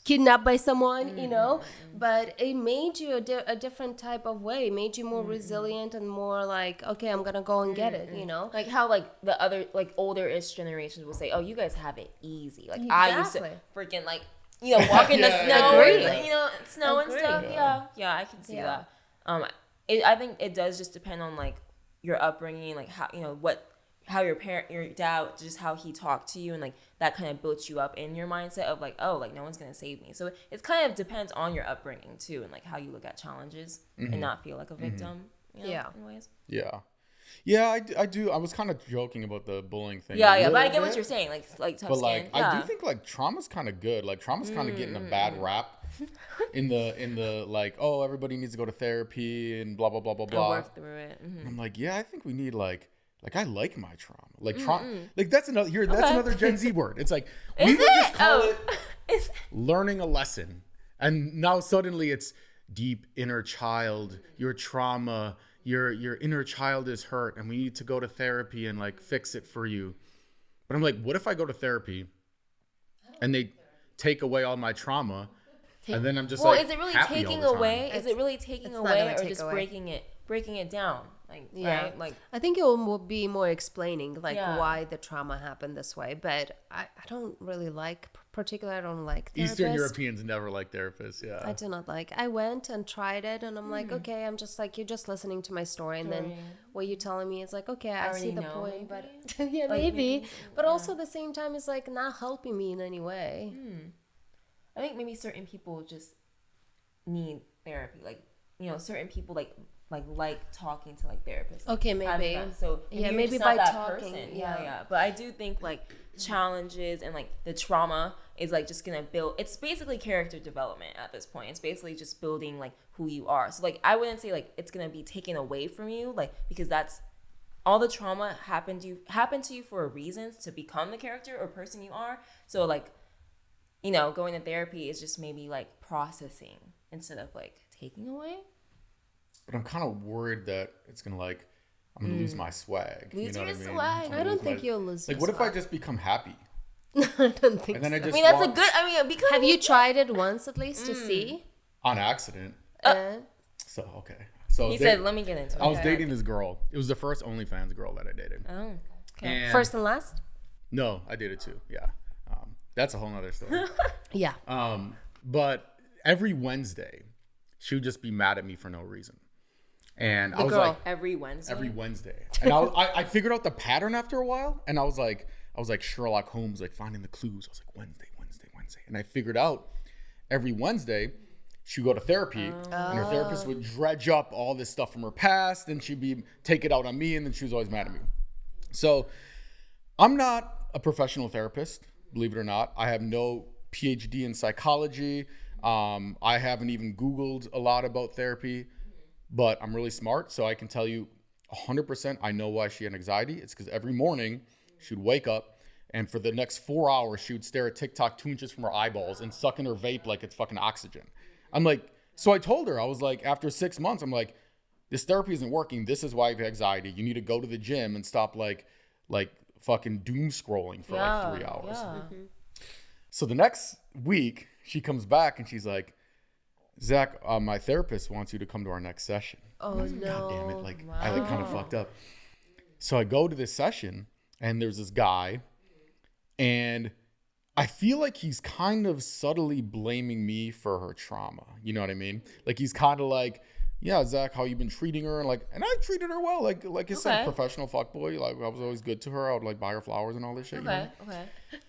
kidnapped by someone, you know, but it made you a different type of way. It made you more resilient and more like, okay, I'm gonna go and get it, you know. Like how like the other like older-ish generations will say, oh, you guys have it easy. Like I used to freaking like, you know, walk in the snow, you know, snow and stuff. Yeah, I can see that. I think it does just depend on like your upbringing, like how, you know, how your dad, just how he talked to you, and like that kind of built you up in your mindset of like, oh, like no one's gonna save me. So it kind of depends on your upbringing too, and like how you look at challenges and not feel like a victim. You know, in ways. Yeah, I do. I was kind of joking about the bullying thing. Yeah, but I get what you're saying. Like tough but skin. I do think like trauma's kind of good. Like trauma's kind of getting a bad rap in the like, oh, everybody needs to go to therapy and blah blah blah blah blah. Work through it. And I'm like, yeah, I think we need like I like my trauma. Like trauma, like that's another Gen Z word. It's like we would just call it learning a lesson, and now suddenly it's deep inner child, your trauma, your inner child is hurt, and we need to go to therapy and like fix it for you. But I'm like, what if I go to therapy, and they take away all my trauma, and then I'm just is it really taking away? Is it really taking away, or just breaking it down? Like, right? Like, I think it will be more explaining like why the trauma happened this way, but I don't really like, particularly I don't like therapists. Eastern Europeans never like therapists. I do not like. I went and tried it, and I'm like, okay, I'm just like, you're just listening to my story, and then what you're telling me is like, okay, I see the point, maybe? but yeah, like, maybe, but also at the same time, it's like not helping me in any way. I think maybe certain people just need therapy, like, you know, certain people like talking to like therapists. Okay, maybe. So maybe by talking. Person. But I do think like challenges and like the trauma is like just gonna build. It's basically character development at this point. It's basically just building like who you are. So like I wouldn't say like it's gonna be taken away from you, like, because that's all the trauma happened to you for a reason, to become the character or person you are. So like, you know, going to therapy is just maybe like processing instead of like taking away. But I'm kind of worried that it's gonna like, I'm gonna lose my swag. Lose your swag. I don't think you'll lose. Like, what if I just become happy? I don't think. And then so. I that's a good. Because have you tried it once at least to see? On accident. So okay. So he said, "Let me get into it." I was dating this girl. It was the first OnlyFans girl that I dated. Oh, okay. And first and last? No, I dated two. Yeah, that's a whole nother story. Yeah. But every Wednesday, she would just be mad at me for no reason. And I was girl. like, every Wednesday. And I figured out the pattern after a while, and I was like Sherlock Holmes, like finding the clues. I was like, Wednesday. And I figured out every Wednesday she'd go to therapy, and her therapist would dredge up all this stuff from her past, and she'd take it out on me, and then she was always mad at me. So I'm not a professional therapist, believe it or not. I have no PhD in psychology. I haven't even Googled a lot about therapy. But I'm really smart, so I can tell you 100% I know why she had anxiety. It's because every morning she'd wake up, and for the next 4 hours, she would stare at TikTok 2 inches from her eyeballs and suck in her vape like it's fucking oxygen. I'm like, so I told her, I was like, after 6 months, I'm like, this therapy isn't working. This is why you have anxiety. You need to go to the gym and stop like fucking doom scrolling for like 3 hours. Yeah. So the next week, she comes back and she's like, Zach, my therapist wants you to come to our next session. Oh, no. God damn it. Like, I like kind of fucked up. So I go to this session and there's this guy and I feel like he's kind of subtly blaming me for her trauma. You know what I mean? Like he's kind of like, yeah, Zach, how you been treating her? And I treated her well. Like I said, professional fuckboy. Like I was always good to her. I would like buy her flowers and all this shit. Okay. You know?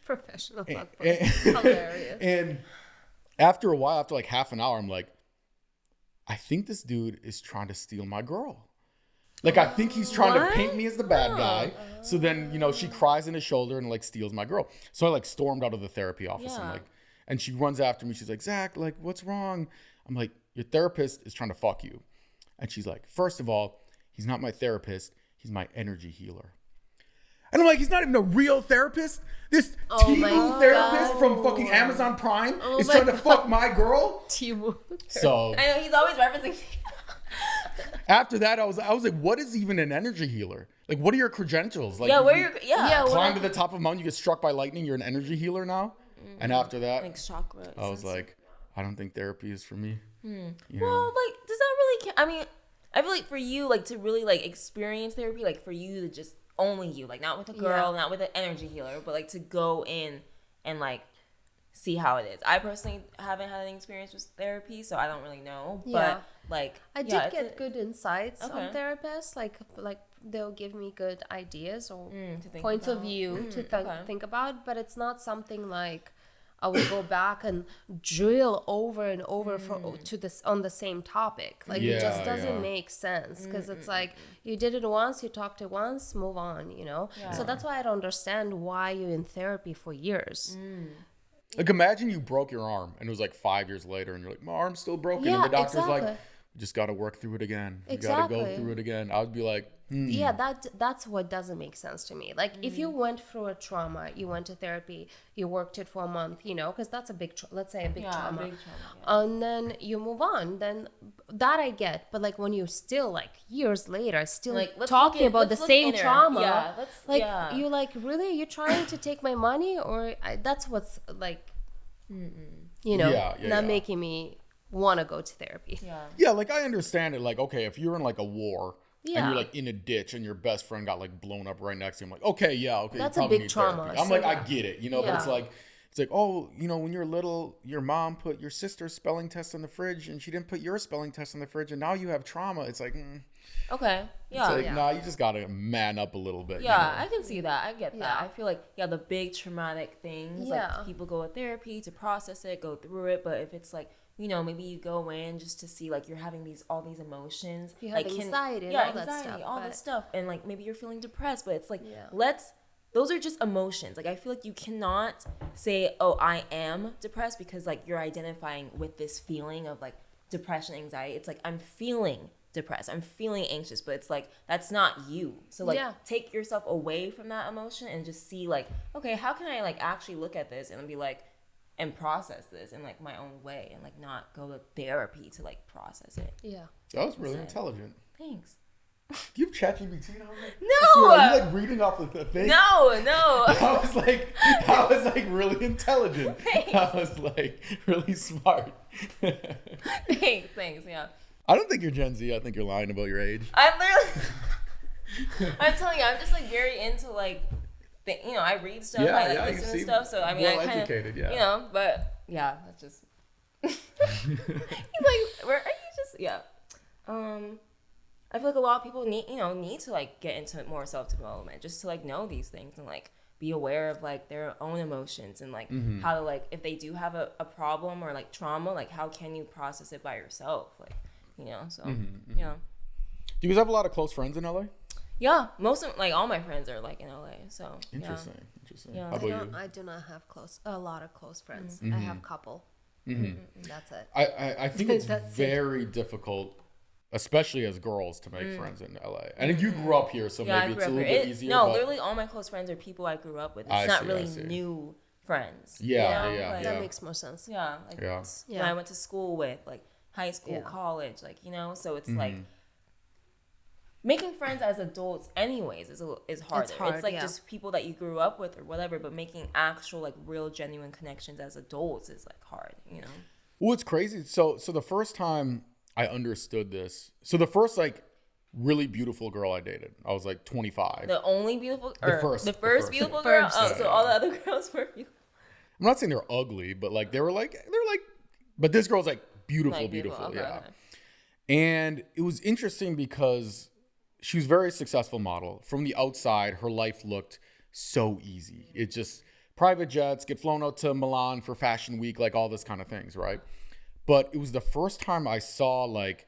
Professional fuckboy. Hilarious. And after a while, after like half an hour, I'm like, I think this dude is trying to steal my girl. Like, I think he's trying to paint me as the bad guy. So then, you know, she cries in his shoulder and like steals my girl. So I like stormed out of the therapy office and she runs after me. She's like, Zach, like, what's wrong? I'm like, your therapist is trying to fuck you. And she's like, first of all, he's not my therapist. He's my energy healer. And I'm like, he's not even a real therapist. This Timu therapist from fucking Amazon Prime is trying to fuck my girl. Timu. So I know he's always referencing. After that, I was like, what is even an energy healer? Like, what are your credentials? Like, climb to the top of a mountain, you get struck by lightning, you're an energy healer now? And after that, like chakra. I was like, I don't think therapy is for me. Well, like, does that really I mean, I feel like for you, like, to really, like, experience therapy, like, for you to just only you, like, not with a girl, not with an energy healer, but, like, to go in and, like, see how it is. I personally haven't had any experience with therapy, so I don't really know. But like, I did get good insights on therapists. Like they'll give me good ideas or points of view to think about. But it's not something like I would go back and drill over and over to this on the same topic. Like it just doesn't make sense because it's like you did it once, you talked it once, move on. You know. So that's why I don't understand why you're in therapy for years. Like, imagine you broke your arm and it was like 5 years later and you're like, my arm's still broken. And the doctor's like, you just got to work through it again. You got to go through it again. I would be like, Yeah, that's what doesn't make sense to me. Like, if you went through a trauma, you went to therapy, you worked it for a month, you know, because that's a big, let's say a big trauma. And then you move on, then that I get. But like when you're still like years later, still like, talking about the same trauma, you're like, really? You're trying to take my money? Or that's what's like, you know, not making me want to go to therapy. Yeah, like I understand it. Like, okay, if you're in like a war, and you're like in a ditch and your best friend got like blown up right next to you, I'm like, okay, that's a big trauma. I'm like, I get it, you know, but it's like, oh, you know, when you're little, your mom put your sister's spelling test in the fridge and she didn't put your spelling test in the fridge and now you have trauma. It's like, okay, it's like, nah, you just gotta man up a little bit. Yeah, you know? I can see that. I get that. I feel like, the big traumatic things, like people go to therapy to process it, go through it, but if it's like, you know, maybe you go in just to see like you're having all these emotions. You have anxiety and all that stuff. And like maybe you're feeling depressed, but it's like those are just emotions. Like I feel like you cannot say, oh, I am depressed because like you're identifying with this feeling of like depression, anxiety. It's like I'm feeling depressed, I'm feeling anxious, but it's like that's not you. So like take yourself away from that emotion and just see like, okay, how can I like actually look at this and be like, and process this in like my own way and like not go to therapy to like process it. Yeah. That was really intelligent. Thanks. Do you have ChatGPT now? No. Are you like reading off the thing? No. I was like really intelligent. Thanks. I was like really smart. Thanks. Yeah. I don't think you're Gen Z. I think you're lying about your age. I'm telling you, I'm just like very into like, you know, I read stuff, I like listen to stuff, so I mean, I kind of, you know, but that's just. He's like, where are you? Just I feel like a lot of people need to like get into more self-development just to like know these things and like be aware of like their own emotions and like how to like if they do have a problem or like trauma, like how can you process it by yourself, like, you know, so Do you guys have a lot of close friends in LA? Yeah, most of like all my friends are like in LA, so interesting. Yeah. How about you? I do not have a lot of close friends. I have a couple. That's it. I think it's very difficult, especially as girls, to make friends in LA. And you grew up here, so maybe it's a little bit easier. No, literally all my close friends are people I grew up with. It's not really new friends. That makes more sense. Yeah, like when I went to school with, like high school, college, like, you know, so it's like. making friends as adults anyways is harder. It's hard, like yeah. just people that you grew up with or whatever, but making actual like real genuine connections as adults is like hard, you know? Well, it's crazy. So the first time I understood this, so the first like really beautiful girl I dated, I was like 25. The only beautiful, The first beautiful girl. First. Oh, so all the other girls were beautiful. I'm not saying they're ugly, but like they're like, but this girl's like beautiful, Like, beautiful. okay, Yeah. okay. And it was interesting because she was a very successful model. From the outside, her life looked so easy. It just private jets, get flown out to Milan for Fashion Week, like all this kind of things, right? But it was the first time I saw like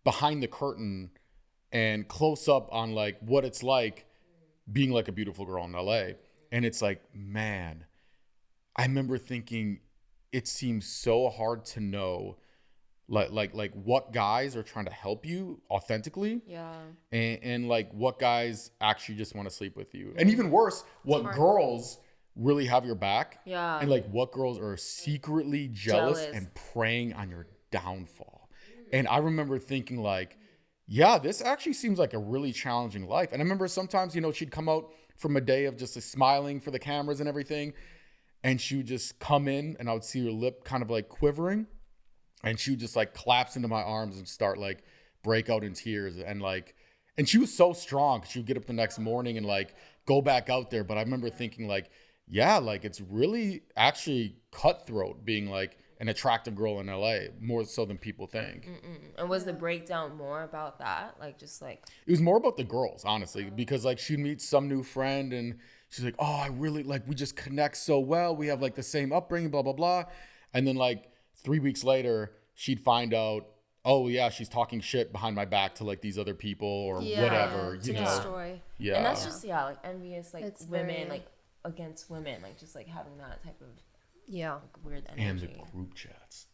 behind the curtain and close up on like what it's like being like a beautiful girl in LA. And it's like, man, I remember thinking it seems so hard to know like what guys are trying to help you authentically, Yeah. and like what guys actually just want to sleep with you, and even worse, what girls really have your back, Yeah. and like what girls are secretly jealous Jealous. and preying on your downfall. And I remember thinking like, yeah, this actually seems like a really challenging life. And I remember sometimes, you know, she'd come out from a day of just like, smiling for the cameras and everything, and she would just come in and I would see her lip kind of like quivering. And she would just like collapse into my arms and start like break out in tears. And she was so strong. She would get up the next morning and like go back out there. But I remember thinking like, yeah, like it's really actually cutthroat being like an attractive girl in LA, more so than people think. And was the breakdown more about that? Like just like, It was more about the girls, honestly, because like she'd meet some new friend and she's like, oh, I really like, we just connect so well. We have like the same upbringing, blah, blah, blah. And then like 3 weeks later, she'd find out, oh yeah, she's talking shit behind my back to like these other people or whatever, to you know? destroy. Yeah. and that's just, like envious, like It's women, very- like against women, like just like having that type of Yeah. like, weird And energy. the group chats.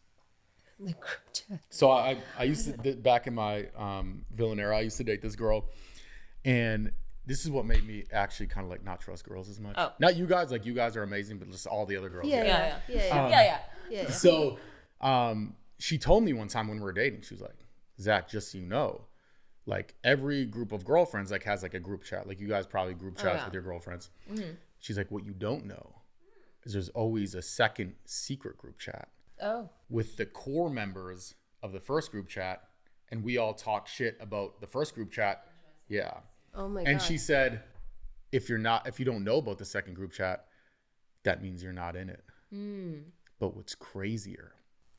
The group chat. So I used to, back in my villain era, I used to date this girl. And this is what made me actually kind of like not trust girls as much. Oh. Not you guys, like you guys are amazing, but just all the other girls. Yeah. Yeah. So she told me one time when we were dating, she was like, Zach, just so you know, like every group of girlfriends like has like a group chat. Like you guys probably group chats with your girlfriends. She's like, what you don't know is there's always a second secret group chat Oh. with the core members of the first group chat. And we all talk shit about the first group chat. Yeah. Oh my And god. she said, if you don't know about the second group chat, that means you're not in it. But what's crazier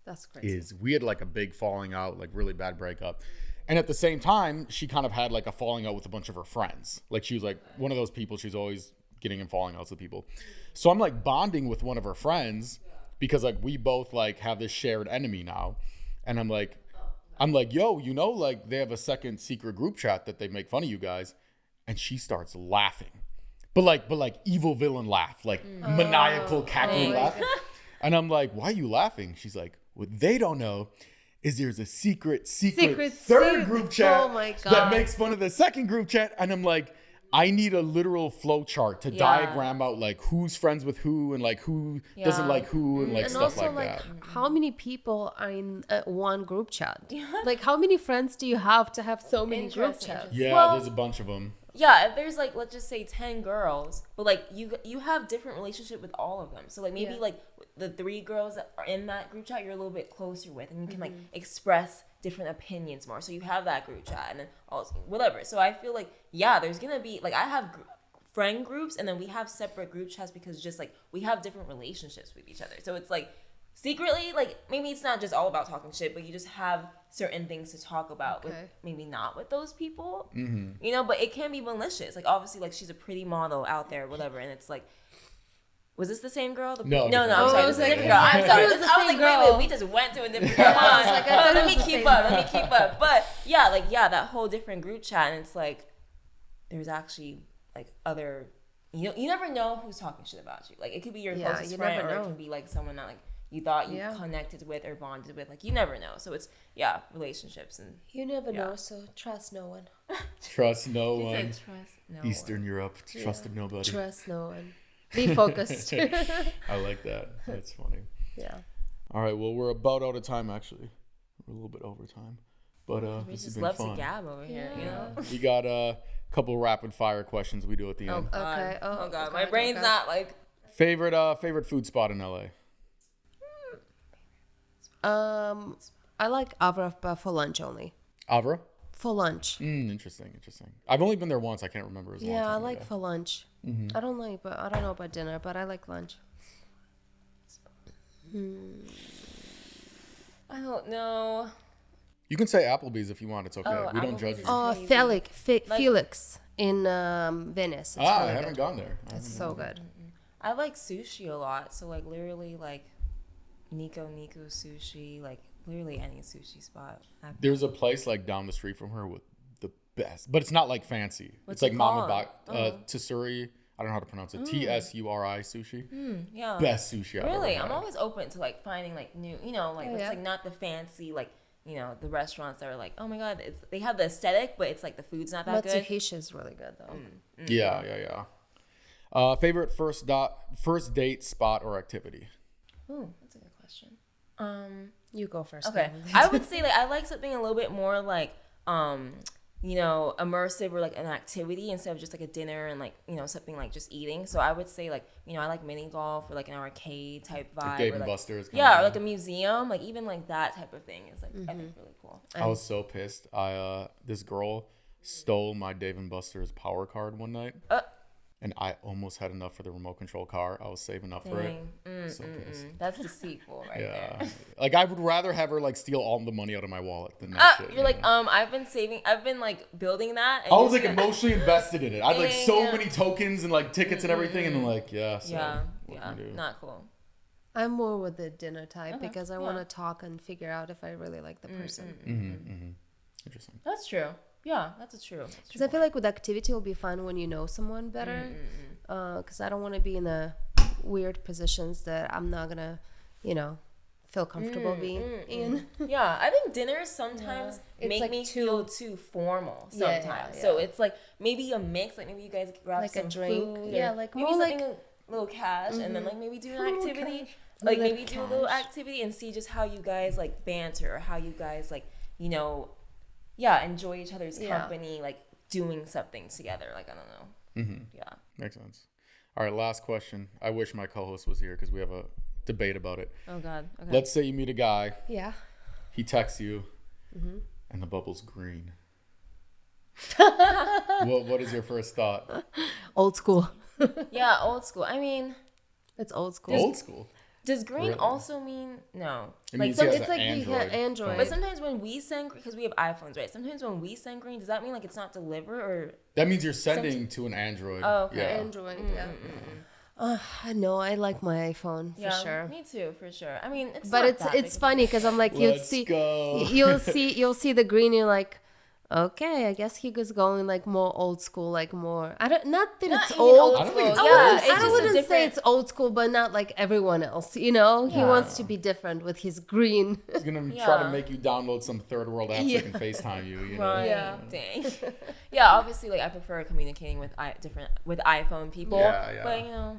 That's crazy. is we had like a big falling out, like really bad breakup. And at the same time, she kind of had like a falling out with a bunch of her friends. Like she was like one of those people, she's always getting in falling outs with people. So I'm like bonding with one of her friends because like we both like have this shared enemy now. And I'm like, yo, you know, like they have a second secret group chat that they make fun of you guys. And she starts laughing. But like evil villain laugh, like maniacal cackling laugh. And I'm like, why are you laughing? She's like, what they don't know is there's a secret third group chat Oh my God. that makes fun of the second group chat. And I'm like, I need a literal flow chart to diagram out like who's friends with who and like who doesn't like who and like And stuff also, like like, that. how many people are in one group chat? Like, how many friends do you have to have so many group Interesting, chats? Yeah, Well, there's a bunch of them. Yeah, if there's like, let's just say 10 girls, but like you have different relationship with all of them. So like maybe like the 3 girls that are in that group chat you're a little bit closer with, and you can like express different opinions more. So you have that group chat and then also whatever. So I feel like there's gonna be like I have friend groups and then we have separate group chats because just like we have different relationships with each other. So it's like secretly, like maybe it's not just all about talking shit, but you just have certain things to talk about with maybe not with those people, you know, but it can be malicious. Like obviously like she's a pretty model out there, whatever. And it's like, was this the same girl? No, I'm sorry. Oh, This is a okay. different girl. I'm sorry. It was the I was same like, girl. wait, we just went to a different girl. Hold on. like, I thought Let it me was the keep same up. girl. Let me keep up. But that whole different group chat, and it's like, there's actually like other, you never know who's talking shit about you. Like it could be your closest you friend, never or it know. can be like someone that like you thought you connected with or bonded with. Like you never know. So it's relationships and You never know, so trust no one. Trust no He one. said trust no Eastern Europe, trusted nobody. Trust no one. Be focused. I like that. That's funny. Yeah. All right, well, we're about out of time, actually. We're a little bit over time. But We this has just been love fun. to gab over here, you know? We got a couple rapid fire questions we do at the Oh, end. God. Okay. Oh, God. okay, My brain's okay. not like... Favorite food spot in LA? I like Avra for lunch only. Avra? For lunch. Interesting. I've only been there once. I can't remember. It was a long Yeah, I time like ago. for lunch. I don't know about dinner, but I like lunch. I don't know. You can say Applebee's if you want. It's okay. Oh, We don't Applebee's judge is you. Oh, crazy. Felix in Venice. It's I really haven't good. gone there. It's so good. I like sushi a lot. So, like, literally, like, Nico sushi. Like, literally any sushi spot. There's a place like down the street from her with the best, but it's not like fancy. What's it's like it Mama called? Bak Tsuri. I don't know how to pronounce it. Tsuri sushi. Yeah. Best sushi I've Really? ever I'm had. always open to, like, finding, like, new, you know, like, Oh, it's, yeah. like, not the fancy, like, you know, the restaurants that are like, oh my God, they have the aesthetic, but it's like the food's not that good. Matsuhisha is really good though. Yeah. Favorite first date spot or activity? Ooh, that's a good question. You go first. Okay. I would say, like, I like something a little bit more, like, you know, immersive or, like, an activity instead of just, like, a dinner and, like, you know, something like just eating. So I would say, like, you know, I like mini golf or, like, an arcade type vibe. Like Dave or, and like, Buster's. yeah, or, like, a museum. Like, even, like, that type of thing is, like, I think really cool. I was so pissed. This girl stole my Dave and Buster's power card one night. And I almost had enough for the remote control car. I was saving up for it. So pissed. That's deceitful right there. Yeah. Like, I would rather have her, like, steal all the money out of my wallet than that shit. You're like, I've been, like, building that. And I was, you're like, gonna- emotionally invested in it. I had, like, so Yeah. many tokens and, like, tickets and everything. And I'm like, yeah, so Yeah, what can you do? not cool. I'm more with the dinner type because I yeah. want to talk and figure out if I really like the person. Interesting. That's true. Yeah, that's true. Because I feel like with activity, it'll be fun when you know someone better. Because I don't want to be in the weird positions that I'm not gonna, you know, feel comfortable being in. Yeah, I think dinners sometimes It's make like me too- feel too formal Yeah, sometimes. yeah, So yeah. it's like maybe a mix. Like maybe you guys grab Like a some drink. food. Yeah, or like maybe more something like- a little cash, and then like maybe do an Little activity. cash. Like Little maybe do a little cash. activity and see just how you guys like banter or how you guys like, you know, yeah, enjoy each other's Yeah. company, like doing something together. Like I don't know. Yeah. Makes sense. All right, last question. I wish my co-host was here because we have a debate about it. Oh God. Okay. Let's say you meet a guy, Yeah. he texts you, and the bubble's green. What is your first thought? Old school. Yeah, old school. I mean, It's old school. Old school. does green Really? also mean no? It Like means some, he has it's an like he Android had Android. phone. but sometimes when we send, because we have iPhones, right? Sometimes when we send green, does that mean like it's not delivered or? That means you're sending to an Android. Oh, okay. Yeah. Android, yeah. No, I like my iPhone for Yeah, sure. me too, for sure. I mean, it's But not it's that it's big. funny because I'm like you'll Let's see go. you'll see the green. You're like, okay, I guess he was going like more old school, like more. I don't not that it's even old. I don't think it's school. old. Yeah, It's it's I just a wouldn't say different- it's old school, but not like everyone else. You know, he Yeah. wants to be different with his green. He's going to Yeah. try to make you download some third world app so Yeah. he can FaceTime you. You know? Right. Yeah. Dang. Yeah, obviously, like I prefer communicating with with iPhone people. Yeah, yeah. But you know,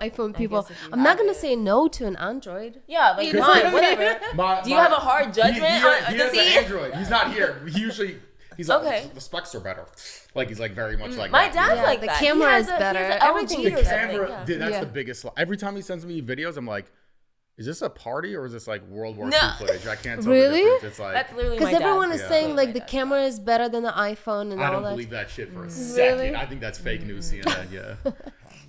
iPhone people. guess if you I'm not have gonna it. say no to an Android. yeah, like You know fine, what I mean? whatever. Do you have a hard judgment? He Does has he? an Android. He's not here. He usually. He's like, Okay. the specs are better. Like, he's like very much like My that. dad's Yeah, like the that. camera He has is a- he better. has an Everything LG is or The something, camera, yeah. dude, that's Yeah. the biggest. Every time he sends me videos, I'm like, is this a party or is this like World War No. II footage? I can't tell Really? the difference. It's like, That's literally my Because everyone dad. is Yeah. saying like the My dad. camera is better than the iPhone and I all don't that. believe that shit for a second. Really? I think that's fake news, CNN, yeah.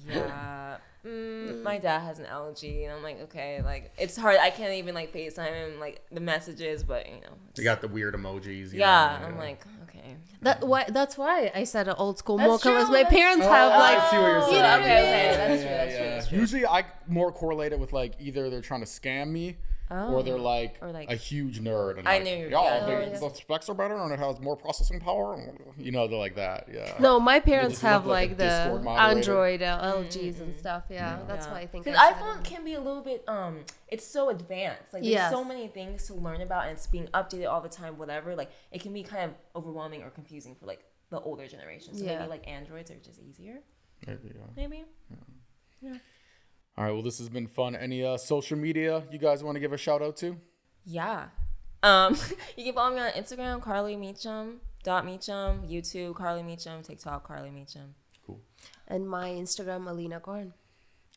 Yeah. My dad has an LG, and I'm like, okay, like it's hard. I can't even like FaceTime him like the messages, but you know. They got the weird emojis. You Yeah, know, I'm like, okay. That's why I said old school That's more because true, my that's parents Oh, have like I see what you're saying. okay, okay, Yeah, that's true, yeah, that's true, yeah. that's true. Usually, I more correlate it with like either they're trying to scam me, or they're like, Or, like- a huge nerd. And I like, knew you were- "Yo, yeah. the specs are better and it has more processing power. You know, they're like that. Yeah. No, my parents just look have like a like the Discord moderator. Android LGs and stuff. Yeah, that's why I think. Because I said iPhone it. can be a little bit it's so advanced. Like there's Yes. so many things to learn about, and it's being updated all the time. Whatever, like it can be kind of overwhelming or confusing for like the older generation. So Yeah. maybe like Androids are just easier. Maybe, yeah. Maybe. All right. Well, this has been fun. Any social media you guys want to give a shout out to? Yeah. You can follow me on Instagram, Carly Meacham, YouTube, Carly Meacham, TikTok, Carly Meacham. Cool. And my Instagram, Alina Carli.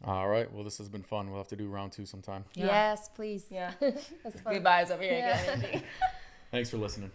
All right. Well, this has been fun. We'll have to do round 2 sometime. Yeah. Yes, please. Yeah. That's fun. Goodbyes over here Yeah. again. Thanks for listening.